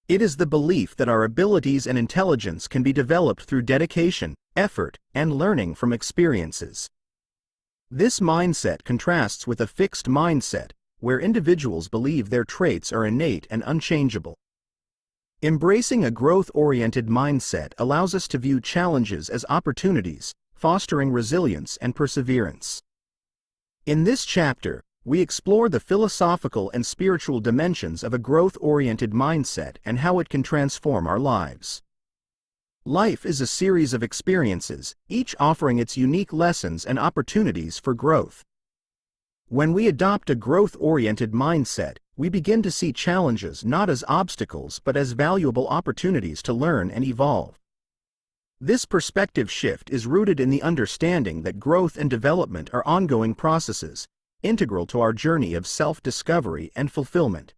Speaker 1: It is the belief that our abilities and intelligence can be developed through dedication, effort, and learning from experiences. This mindset contrasts with a fixed mindset, where individuals believe their traits are innate and unchangeable. Embracing a growth-oriented mindset allows us to view challenges as opportunities, fostering resilience and perseverance. In this chapter, we explore the philosophical and spiritual dimensions of a growth-oriented mindset and how it can transform our lives. Life is a series of experiences, each offering its unique lessons and opportunities for growth. When we adopt a growth-oriented mindset, we begin to see challenges not as obstacles but as valuable opportunities to learn and evolve. This perspective shift is rooted in the understanding that growth and development are ongoing processes, integral to our journey of self-discovery and fulfillment.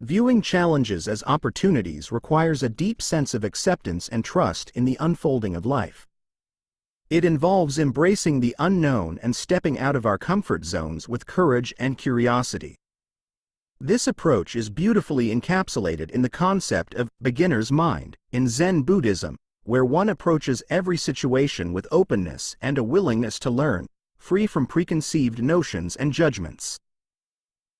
Speaker 1: Viewing challenges as opportunities requires a deep sense of acceptance and trust in the unfolding of life. It involves embracing the unknown and stepping out of our comfort zones with courage and curiosity. This approach is beautifully encapsulated in the concept of beginner's mind in Zen Buddhism, where one approaches every situation with openness and a willingness to learn, free from preconceived notions and judgments.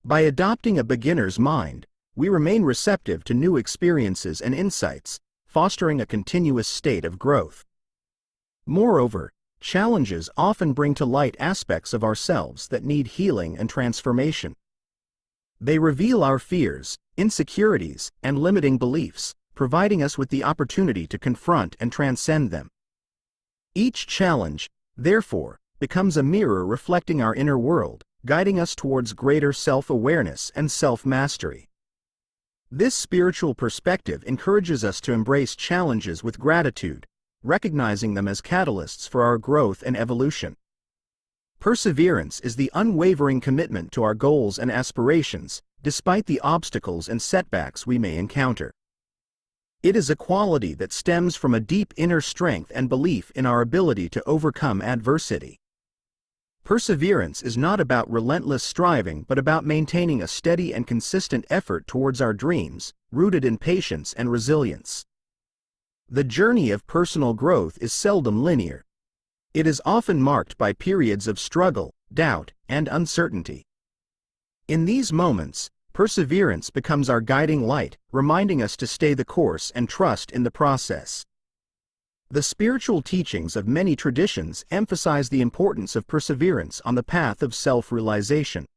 Speaker 1: By adopting a beginner's mind, we remain receptive to new experiences and insights, fostering a continuous state of growth. Moreover, challenges often bring to light aspects of ourselves that need healing and transformation. They reveal our fears, insecurities, and limiting beliefs, providing us with the opportunity to confront and transcend them. Each challenge, therefore, becomes a mirror reflecting our inner world, guiding us towards greater self-awareness and self-mastery. This spiritual perspective encourages us to embrace challenges with gratitude, recognizing them as catalysts for our growth and evolution. Perseverance is the unwavering commitment to our goals and aspirations, despite the obstacles and setbacks we may encounter. It is a quality that stems from a deep inner strength and belief in our ability to overcome adversity. Perseverance is not about relentless striving but about maintaining a steady and consistent effort towards our dreams, rooted in patience and resilience. The journey of personal growth is seldom linear. It is often marked by periods of struggle, doubt, and uncertainty. In these moments, perseverance becomes our guiding light, reminding us to stay the course and trust in the process. The spiritual teachings of many traditions emphasize the importance of perseverance on the path of self-realization.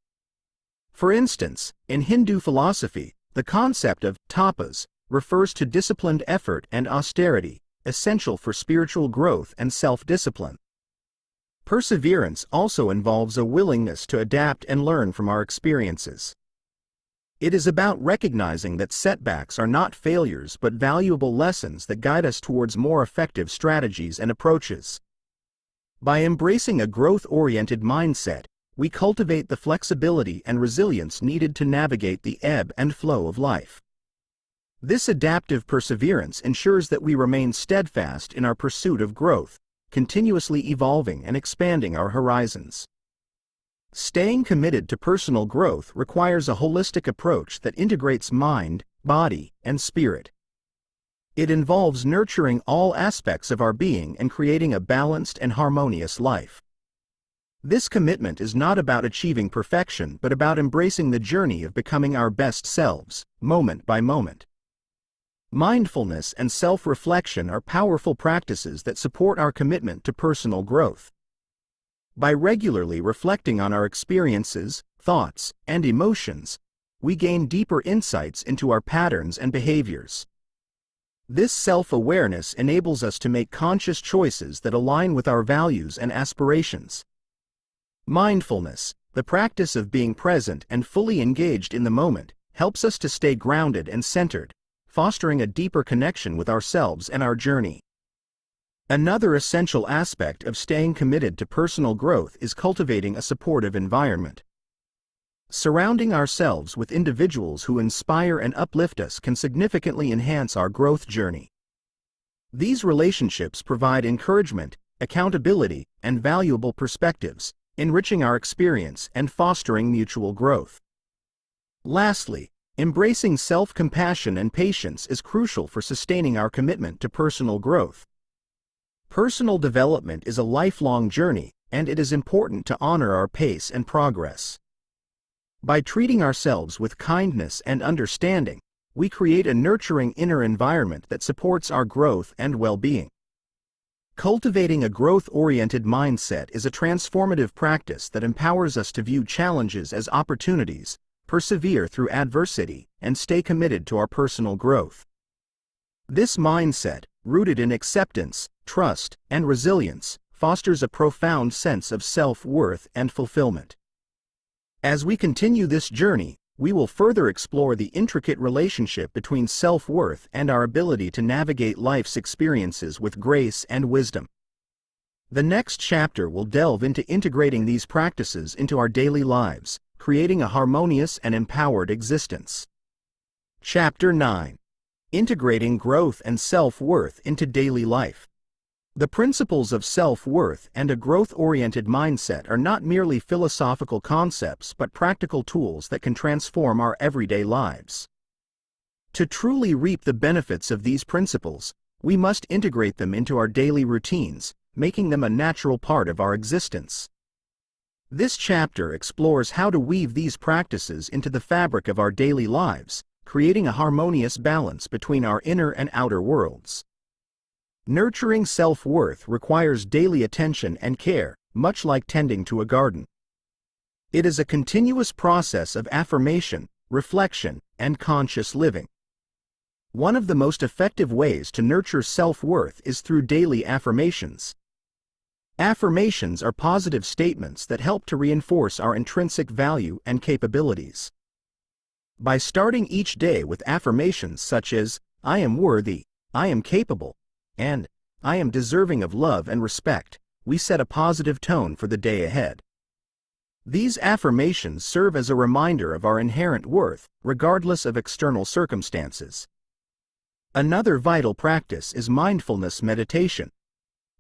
Speaker 1: For instance, in Hindu philosophy, the concept of tapas refers to disciplined effort and austerity, essential for spiritual growth and self-discipline. Perseverance also involves a willingness to adapt and learn from our experiences. It is about recognizing that setbacks are not failures but valuable lessons that guide us towards more effective strategies and approaches. By embracing a growth-oriented mindset, we cultivate the flexibility and resilience needed to navigate the ebb and flow of life. This adaptive perseverance ensures that we remain steadfast in our pursuit of growth, continuously evolving and expanding our horizons. Staying committed to personal growth requires a holistic approach that integrates mind, body, and spirit. It involves nurturing all aspects of our being and creating a balanced and harmonious life. This commitment is not about achieving perfection but about embracing the journey of becoming our best selves, moment by moment. Mindfulness and self-reflection are powerful practices that support our commitment to personal growth. By regularly reflecting on our experiences, thoughts, and emotions, we gain deeper insights into our patterns and behaviors. This self-awareness enables us to make conscious choices that align with our values and aspirations. Mindfulness, the practice of being present and fully engaged in the moment, helps us to stay grounded and centered, fostering a deeper connection with ourselves and our journey. Another essential aspect of staying committed to personal growth is cultivating a supportive environment. Surrounding ourselves with individuals who inspire and uplift us can significantly enhance our growth journey. These relationships provide encouragement, accountability, and valuable perspectives, enriching our experience and fostering mutual growth. Lastly, embracing self-compassion and patience is crucial for sustaining our commitment to personal growth. Personal development is a lifelong journey, and it is important to honor our pace and progress. By treating ourselves with kindness and understanding, we create a nurturing inner environment that supports our growth and well-being. Cultivating a growth-oriented mindset is a transformative practice that empowers us to view challenges as opportunities, persevere through adversity, and stay committed to our personal growth. This mindset, rooted in acceptance, trust, and resilience, fosters a profound sense of self-worth and fulfillment. As we continue this journey, we will further explore the intricate relationship between self-worth and our ability to navigate life's experiences with grace and wisdom. The next chapter will delve into integrating these practices into our daily lives, creating a harmonious and empowered existence. Chapter 9. Integrating growth and self-worth into daily life. The principles of self-worth and a growth-oriented mindset are not merely philosophical concepts but practical tools that can transform our everyday lives. To truly reap the benefits of these principles, we must integrate them into our daily routines, making them a natural part of our existence. This chapter explores how to weave these practices into the fabric of our daily lives, creating a harmonious balance between our inner and outer worlds. Nurturing self-worth requires daily attention and care, much like tending to a garden. It is a continuous process of affirmation, reflection, and conscious living. One of the most effective ways to nurture self-worth is through daily affirmations. Affirmations are positive statements that help to reinforce our intrinsic value and capabilities. By starting each day with affirmations such as, "I am worthy," "I am capable," and "I am deserving of love and respect," we set a positive tone for the day ahead. These affirmations serve as a reminder of our inherent worth, regardless of external circumstances. Another vital practice is mindfulness meditation.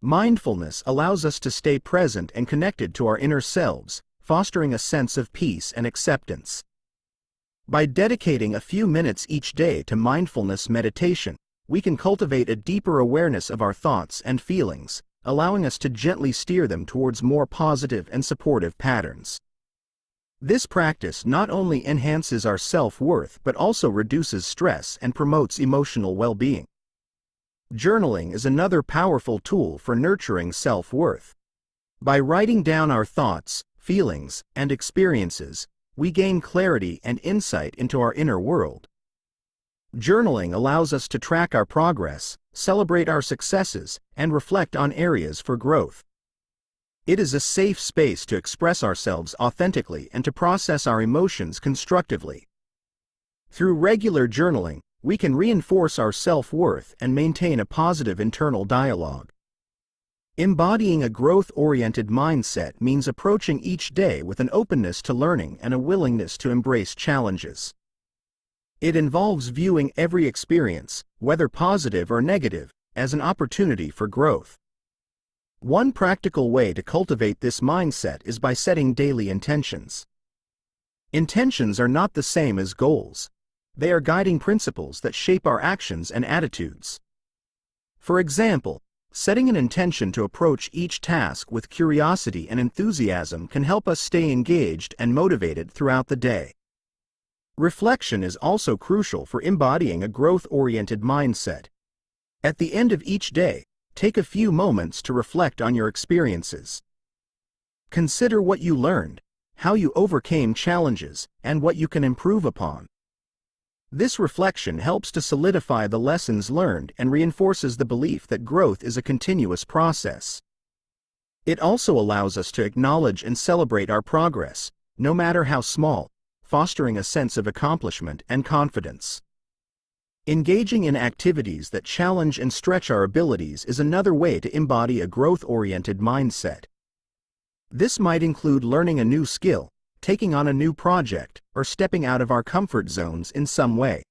Speaker 1: Mindfulness allows us to stay present and connected to our inner selves, fostering a sense of peace and acceptance. By dedicating a few minutes each day to mindfulness meditation, we can cultivate a deeper awareness of our thoughts and feelings, allowing us to gently steer them towards more positive and supportive patterns. This practice not only enhances our self-worth but also reduces stress and promotes emotional well-being. Journaling is another powerful tool for nurturing self-worth. By writing down our thoughts, feelings, and experiences, we gain clarity and insight into our inner world. Journaling allows us to track our progress, celebrate our successes, and reflect on areas for growth. It is a safe space to express ourselves authentically and to process our emotions constructively. Through regular journaling, we can reinforce our self-worth and maintain a positive internal dialogue. Embodying a growth-oriented mindset means approaching each day with an openness to learning and a willingness to embrace challenges. It involves viewing every experience, whether positive or negative, as an opportunity for growth. One practical way to cultivate this mindset is by setting daily intentions. Intentions are not the same as goals. They are guiding principles that shape our actions and attitudes. For example, Setting an intention to approach each task with curiosity and enthusiasm can help us stay engaged and motivated throughout the day. Reflection is also crucial for embodying a growth-oriented mindset. At the end of each day, take a few moments to reflect on your experiences. Consider what you learned, how you overcame challenges, and what you can improve upon. This reflection helps to solidify the lessons learned and reinforces the belief that growth is a continuous process. It also allows us to acknowledge and celebrate our progress, no matter how small, fostering a sense of accomplishment and confidence. Engaging in activities that challenge and stretch our abilities is another way to embody a growth-oriented mindset. This might include learning a new skill, taking on a new project, or stepping out of our comfort zones in some way.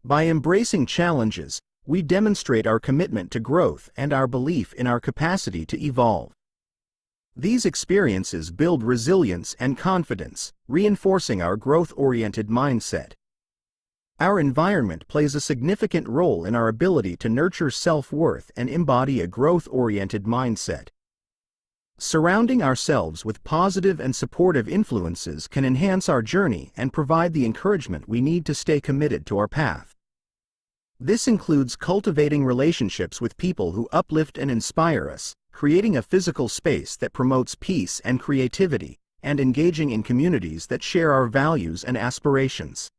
Speaker 1: By embracing challenges, we demonstrate our commitment to growth and our belief in our capacity to evolve. These experiences build resilience and confidence, reinforcing our growth-oriented mindset. Our environment plays a significant role in our ability to nurture self-worth and embody a growth-oriented mindset. Surrounding ourselves with positive and supportive influences can enhance our journey and provide the encouragement we need to stay committed to our path. This includes cultivating relationships with people who uplift and inspire us, creating a physical space that promotes peace and creativity, and engaging in communities that share our values and aspirations.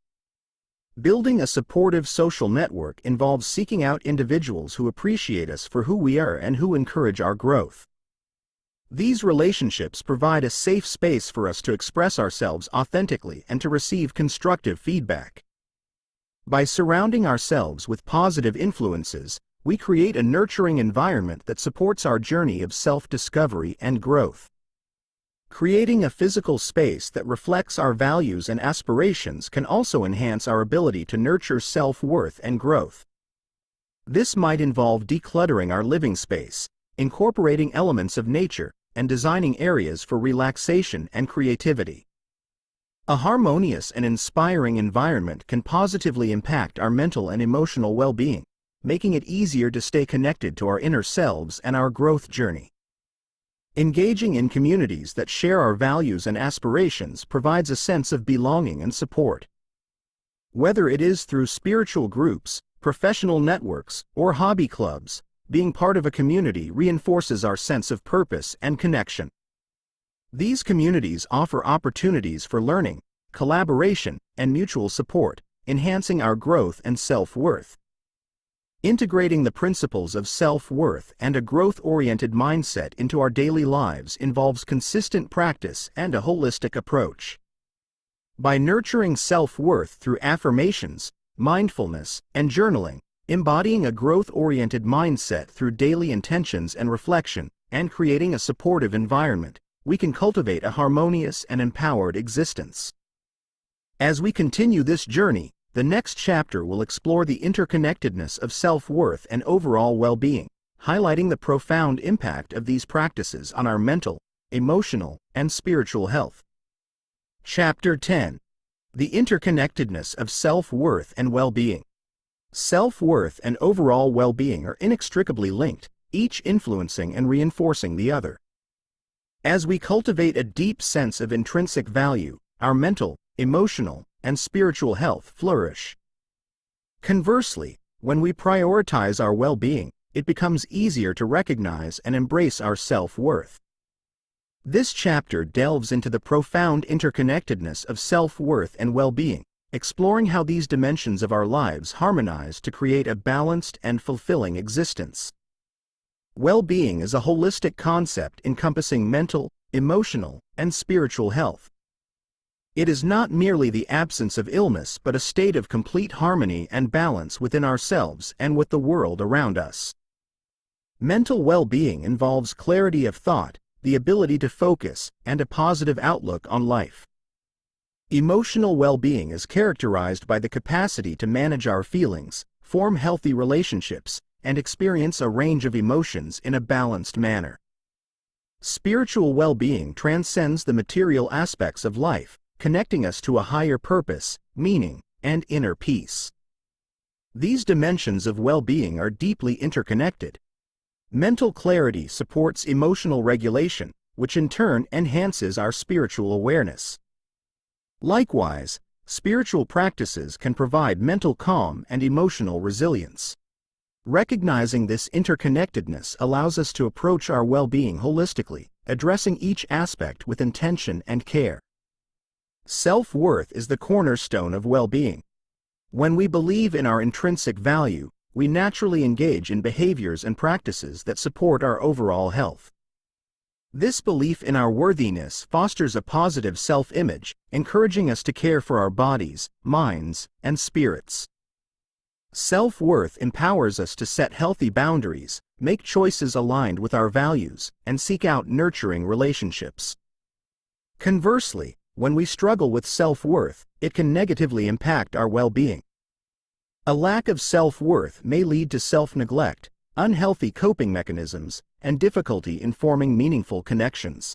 Speaker 1: Building a supportive social network involves seeking out individuals who appreciate us for who we are and who encourage our growth. These relationships provide a safe space for us to express ourselves authentically and to receive constructive feedback. By surrounding ourselves with positive influences, we create a nurturing environment that supports our journey of self-discovery and growth. Creating a physical space that reflects our values and aspirations can also enhance our ability to nurture self-worth and growth. This might involve decluttering our living space, incorporating elements of nature, and designing areas for relaxation and creativity. A harmonious and inspiring environment can positively impact our mental and emotional well-being, making it easier to stay connected to our inner selves and our growth journey. Engaging in communities that share our values and aspirations provides a sense of belonging and support. Whether it is through spiritual groups, professional networks, or hobby clubs, being part of a community reinforces our sense of purpose and connection. These communities offer opportunities for learning, collaboration, and mutual support, enhancing our growth and self-worth. Integrating the principles of self-worth and a growth-oriented mindset into our daily lives involves consistent practice and a holistic approach. By nurturing self-worth through affirmations, mindfulness, and journaling, embodying a growth-oriented mindset through daily intentions and reflection, and creating a supportive environment, we can cultivate a harmonious and empowered existence. As we continue this journey, the next chapter will explore the interconnectedness of self-worth and overall well-being, highlighting the profound impact of these practices on our mental, emotional, and spiritual health. Chapter 10. The interconnectedness of self-worth and well-being. Self-worth and overall well-being are inextricably linked, each influencing and reinforcing the other. As we cultivate a deep sense of intrinsic value, our mental, emotional, and spiritual health flourish. Conversely, when we prioritize our well-being, it becomes easier to recognize and embrace our self-worth. This chapter delves into the profound interconnectedness of self-worth and well-being, exploring how these dimensions of our lives harmonize to create a balanced and fulfilling existence. Well-being is a holistic concept encompassing mental, emotional, and spiritual health. It is not merely the absence of illness but a state of complete harmony and balance within ourselves and with the world around us. Mental well-being involves clarity of thought, the ability to focus, and a positive outlook on life. Emotional well-being is characterized by the capacity to manage our feelings, form healthy relationships, and experience a range of emotions in a balanced manner. Spiritual well-being transcends the material aspects of life, connecting us to a higher purpose, meaning, and inner peace. These dimensions of well-being are deeply interconnected. Mental clarity supports emotional regulation, which in turn enhances our spiritual awareness. Likewise, spiritual practices can provide mental calm and emotional resilience. Recognizing this interconnectedness allows us to approach our well-being holistically, addressing each aspect with intention and care. Self-worth is the cornerstone of well-being. When we believe in our intrinsic value, we naturally engage in behaviors and practices that support our overall health. This belief in our worthiness fosters a positive self-image, encouraging us to care for our bodies, minds, and spirits. Self-worth empowers us to set healthy boundaries, make choices aligned with our values, and seek out nurturing relationships. Conversely, when we struggle with self-worth, it can negatively impact our well-being. A lack of self-worth may lead to self-neglect, unhealthy coping mechanisms, and difficulty in forming meaningful connections.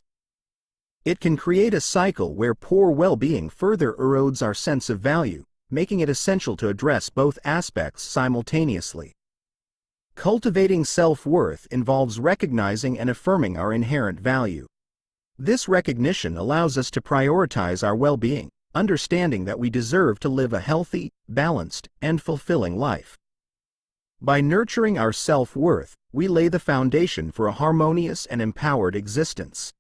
Speaker 1: It can create a cycle where poor well-being further erodes our sense of value, making it essential to address both aspects simultaneously. Cultivating self-worth involves recognizing and affirming our inherent value. This recognition allows us to prioritize our well-being, understanding that we deserve to live a healthy, balanced, and fulfilling life. By nurturing our self-worth, we lay the foundation for a harmonious and empowered existence.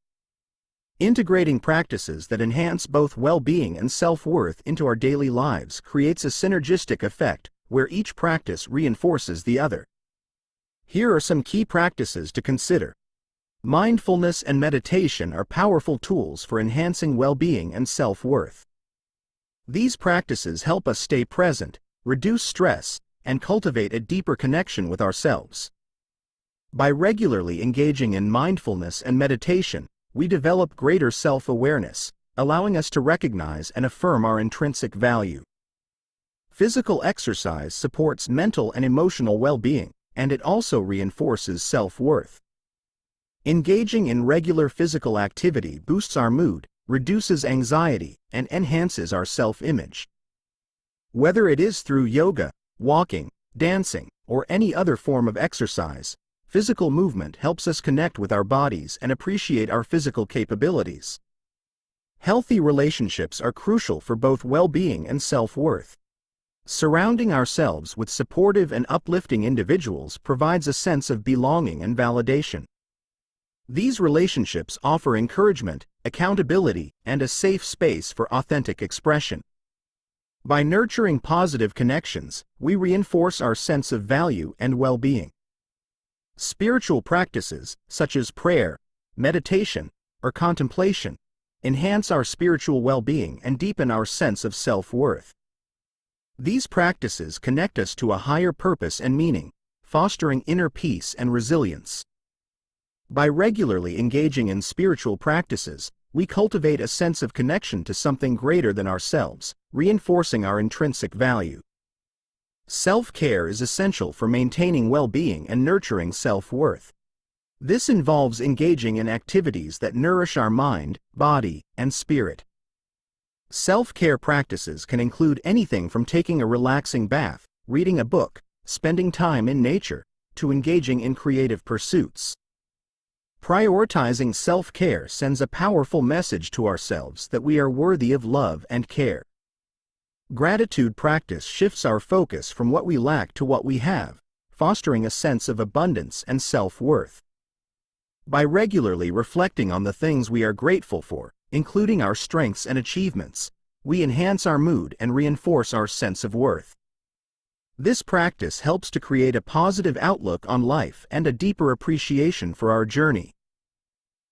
Speaker 1: Integrating practices that enhance both well-being and self-worth into our daily lives creates a synergistic effect, where each practice reinforces the other. Here are some key practices to consider. Mindfulness and meditation are powerful tools for enhancing well-being and self-worth. These practices help us stay present, reduce stress, and cultivate a deeper connection with ourselves. By regularly engaging in mindfulness and meditation, we develop greater self-awareness, allowing us to recognize and affirm our intrinsic value. Physical exercise supports mental and emotional well-being, and it also reinforces self-worth. Engaging in regular physical activity boosts our mood, reduces anxiety, and enhances our self-image. Whether it is through yoga, walking, dancing, or any other form of exercise, physical movement helps us connect with our bodies and appreciate our physical capabilities. Healthy relationships are crucial for both well-being and self-worth. Surrounding ourselves with supportive and uplifting individuals provides a sense of belonging and validation. These relationships offer encouragement, accountability, and a safe space for authentic expression. By nurturing positive connections, we reinforce our sense of value and well-being. Spiritual practices, such as prayer, meditation, or contemplation, enhance our spiritual well-being and deepen our sense of self-worth. These practices connect us to a higher purpose and meaning, fostering inner peace and resilience. By regularly engaging in spiritual practices, we cultivate a sense of connection to something greater than ourselves, reinforcing our intrinsic value. Self-care is essential for maintaining well-being and nurturing self-worth. This involves engaging in activities that nourish our mind, body, and spirit. Self-care practices can include anything from taking a relaxing bath, reading a book, spending time in nature, to engaging in creative pursuits. Prioritizing self-care sends a powerful message to ourselves that we are worthy of love and care. Gratitude practice shifts our focus from what we lack to what we have, fostering a sense of abundance and self-worth. By regularly reflecting on the things we are grateful for, including our strengths and achievements, we enhance our mood and reinforce our sense of worth. This practice helps to create a positive outlook on life and a deeper appreciation for our journey.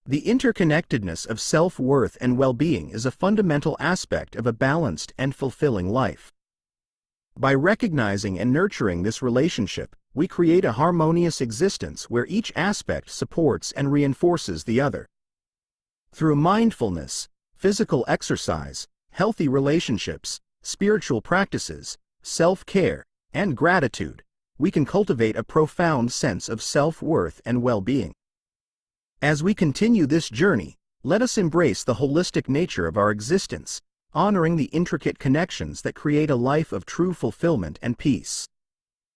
Speaker 1: The interconnectedness of self-worth and well-being is a fundamental aspect of a balanced and fulfilling life. By recognizing and nurturing this relationship, we create a harmonious existence where each aspect supports and reinforces the other. Through mindfulness, physical exercise, healthy relationships, spiritual practices, self-care, and gratitude, we can cultivate a profound sense of self-worth and well-being. As we continue this journey, let us embrace the holistic nature of our existence, honoring the intricate connections that create a life of true fulfillment and peace.